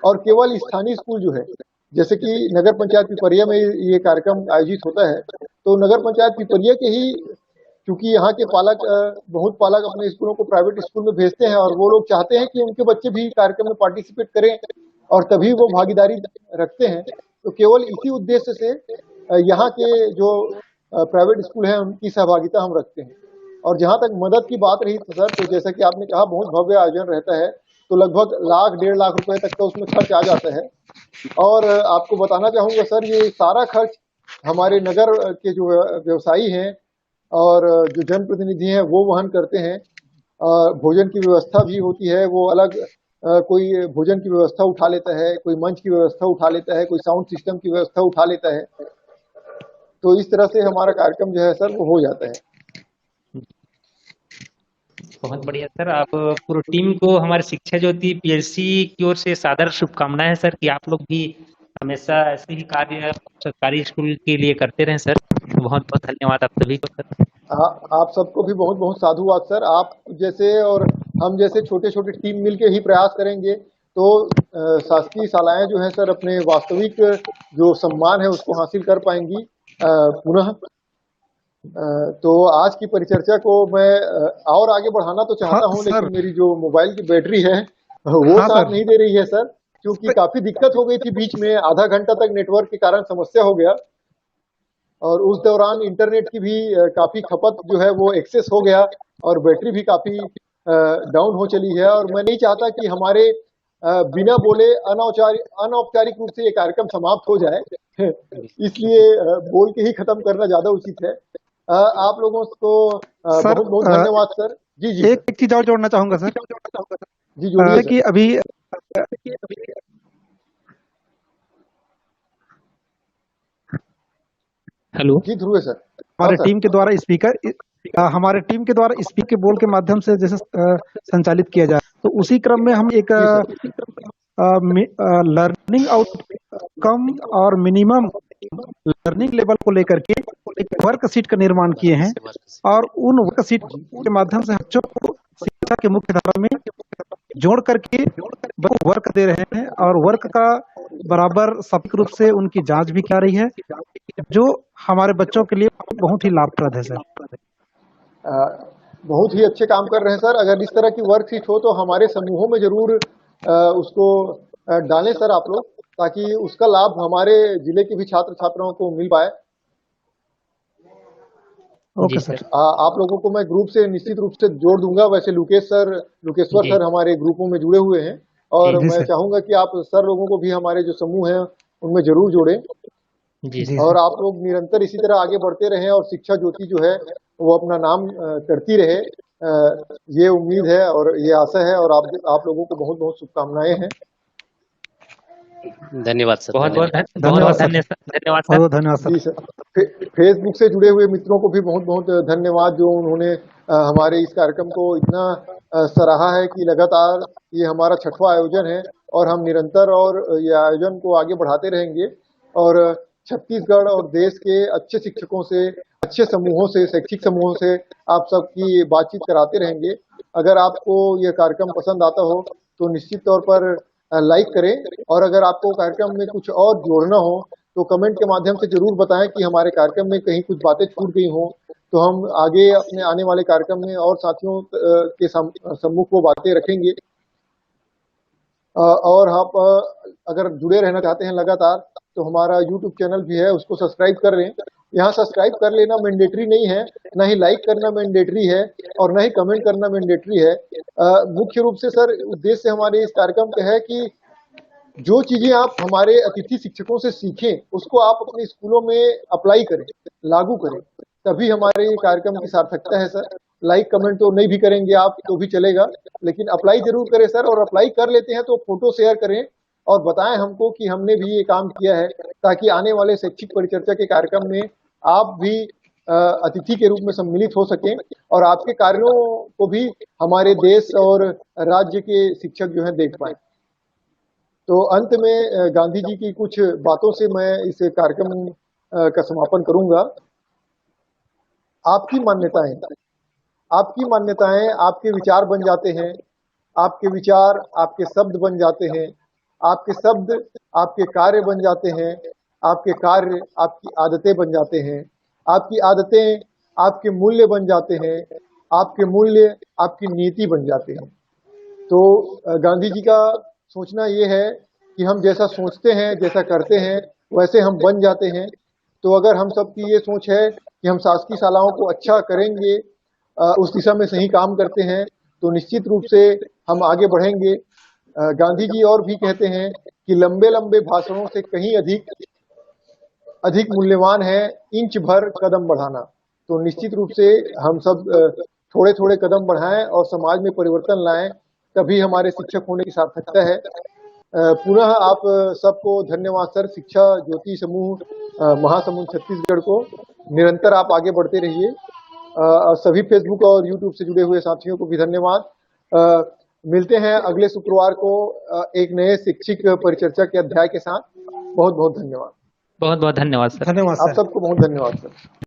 और केवल स्थानीय स्कूल जो है, जैसे कि नगर पंचायत पिपरिया में ये कार्यक्रम आयोजित होता है, तो नगर पंचायत पिपरिया के ही, क्योंकि यहाँ के पालक बहुत पालक अपने स्कूलों को प्राइवेट स्कूल में भेजते हैं और वो लोग चाहते हैं कि उनके बच्चे भी कार्यक्रम में पार्टिसिपेट करें और तभी वो भागीदारी रखते हैं। तो केवल इसी उद्देश्य से यहाँ के जो प्राइवेट स्कूल हैं उनकी सहभागिता हम रखते हैं। और जहाँ तक मदद की बात रही सर, तो जैसा कि आपने कहा बहुत भव्य आयोजन रहता है, तो लगभग 1 लाख 1.5 लाख रुपए तक का उसमें खर्च आ जाता है। और आपको बताना चाहूंगा सर, ये सारा खर्च हमारे नगर के जो व्यवसायी हैं और जो जनप्रतिनिधि हैं वो वहन करते हैं। भोजन की व्यवस्था भी होती है, वो अलग कोई भोजन की व्यवस्था उठा लेता है, कोई मंच की व्यवस्था उठा लेता है, कोई साउंड सिस्टम की व्यवस्था उठा लेता है। तो इस तरह से हमारा कार्यक्रम जो है सर वो हो जाता है। बहुत बढ़िया सर। आप पूरी टीम को हमारे शिक्षा ज्योति पीएलसी की ओर से सादर शुभकामनाएं सर कि आप लोग भी हमेशा ऐसे ही कार्य सरकारी स्कूल के लिए करते रहें सर। बहुत बहुत धन्यवाद आप सभी को सर। आप सबको भी बहुत बहुत साधुवाद सर। आप जैसे और हम जैसे छोटे छोटे टीम मिलके ही प्रयास करेंगे तो शासकीय शालाएं जो है सर अपने वास्तविक जो सम्मान है उसको हासिल कर पाएंगी। पुनः तो आज की परिचर्चा को मैं और आगे बढ़ाना तो चाहता हूं, सर। लेकिन मेरी जो मोबाइल की बैटरी है वो हाँ, साथ सर। नहीं दे रही है सर, क्योंकि काफी दिक्कत हो गई थी बीच में, आधा घंटा तक नेटवर्क के कारण समस्या हो गया और उस दौरान इंटरनेट की भी काफी खपत जो है वो एक्सेस हो गया और बैटरी भी काफी डाउन हो चली है। और मैं नहीं चाहता कि हमारे बिना बोले अनौपचारिक रूप से ये कार्यक्रम समाप्त हो जाए इसलिए बोल के ही खत्म करना ज्यादा उचित है। आप लोगों को सर, बहुत बहुत धन्यवाद सर। जी जी एक एक चीज और जोड़ना चाहूंगा सर। जी जोड़िए कि सर। अभी हेलो। जी ध्रुव सर। हाँ हमारे सर। टीम के द्वारा हमारे टीम के द्वारा स्पीक के बोल के माध्यम से जैसे संचालित किया जाए, तो उसी क्रम में हम एक जी सर। लर्निंग आउटकम और मिनिमम लर्निंग लेवल को लेकर के एक वर्क शीट का निर्माण किए हैं और उन वर्क शीट के माध्यम से बच्चों को शिक्षा के मुख्य धारा में जोड़ करके वर्क दे रहे हैं और वर्क का बराबर सटीक रूप से उनकी जांच भी की जा रही है, जो हमारे बच्चों के लिए बहुत ही लाभप्रद है सर। बहुत ही अच्छे काम कर रहे हैं सर। अगर इस तरह की वर्कशीट हो तो हमारे समूहों में जरूर उसको डालें सर आप लोग, ताकि उसका लाभ हमारे जिले के भी छात्र छात्राओं को मिल पाए। Okay sir. आप लोगों को मैं ग्रुप से निश्चित रूप से जोड़ दूंगा। वैसे लुकेश्वर जी सर हमारे ग्रुपों में जुड़े हुए हैं और जी मैं सर। चाहूंगा कि आप सर लोगों को भी हमारे जो समूह हैं उनमें जरूर जोड़ें जी जी और सर। आप लोग निरंतर इसी तरह आगे बढ़ते रहें और शिक्षा ज्योति जो है वो अपना नाम करती रहे। ये उम्मीद है और ये आशा है और आप लोगों को बहुत बहुत शुभकामनाएं हैं। धन्यवाद सर। बहुत बहुत धन्यवाद सर। धन्यवाद बहुत सर। बहुत धन्यवाद जी सर। सर। फेसबुक से जुड़े हुए मित्रों को भी बहुत बहुत धन्यवाद, जो उन्होंने हमारे इस कार्यक्रम को इतना सराहा है कि लगातार ये हमारा 6वां आयोजन है और हम निरंतर और ये आयोजन को आगे बढ़ाते रहेंगे और छत्तीसगढ़ और देश के अच्छे शिक्षकों से, अच्छे समूहों से, शैक्षिक समूहों से आप सबकी बातचीत कराते रहेंगे। अगर आपको ये कार्यक्रम पसंद आता हो तो निश्चित तौर पर लाइक करें और अगर आपको कार्यक्रम में कुछ और जोड़ना हो तो कमेंट के माध्यम से जरूर बताएं कि हमारे कार्यक्रम में कहीं कुछ बातें छूट गई हों, तो हम आगे अपने आने वाले कार्यक्रम में और साथियों के सम्मुख वो बातें रखेंगे। और आप अगर जुड़े रहना चाहते हैं लगातार तो हमारा YouTube चैनल भी है, उसको सब्सक्राइब कर लें। यहाँ सब्सक्राइब कर लेना मैंडेटरी नहीं है, ना ही लाइक करना मैंडेटरी है और ना ही कमेंट करना मैंडेटरी है। मुख्य रूप से सर उद्देश्य हमारे इस कार्यक्रम का है कि जो चीजें आप हमारे अतिथि शिक्षकों से सीखें उसको आप अपने स्कूलों में अप्लाई करें, लागू करें, तभी हमारे ये कार्यक्रम की सार्थकता है सर। लाइक कमेंट तो नहीं भी करेंगे आप तो भी चलेगा, लेकिन अप्लाई जरूर करें सर। और अप्लाई कर लेते हैं तो फोटो शेयर करें और बताएं हमको कि हमने भी ये काम किया है, ताकि आने वाले शैक्षिक परिचर्चा के कार्यक्रम में आप भी अतिथि के रूप में सम्मिलित हो सकें और आपके कार्यों को भी हमारे देश और राज्य के शिक्षक जो है देख पाए। तो अंत में गांधी जी की कुछ बातों से मैं इस कार्यक्रम का समापन करूंगा। आपकी मान्यताएं आपके विचार बन जाते हैं, आपके विचार आपके शब्द बन जाते हैं, आपके शब्द आपके कार्य बन जाते हैं, आपके कार्य आपकी आदतें बन जाते हैं, आपकी आदतें आपके मूल्य बन जाते हैं, आपके मूल्य आपकी नीति बन जाते हैं। तो गांधी जी का सोचना ये है कि हम जैसा सोचते हैं, जैसा करते हैं, वैसे हम बन जाते हैं। तो अगर हम सबकी ये सोच है कि हम शासकीय शालाओं को अच्छा करेंगे, उस दिशा में सही काम करते हैं, तो निश्चित रूप से हम आगे बढ़ेंगे। गांधी जी और भी कहते हैं कि लंबे लंबे भाषणों से कहीं अधिक मूल्यवान है इंच भर कदम बढ़ाना। तो निश्चित रूप से हम सब थोड़े थोड़े कदम बढ़ाएं और समाज में परिवर्तन लाएं, तभी हमारे शिक्षक होने की सार्थकता है। पुनः आप सबको धन्यवाद सर। शिक्षा ज्योति समूह महासमुंद छत्तीसगढ़ को निरंतर आप आगे बढ़ते रहिए। सभी फेसबुक और यूट्यूब से जुड़े हुए साथियों को भी धन्यवाद। मिलते हैं अगले शुक्रवार को एक नए शैक्षिक परिचर्चा के अध्याय के साथ। बहुत बहुत धन्यवाद। बहुत बहुत धन्यवाद सर। धन्यवाद आप सर। सबको बहुत धन्यवाद सर।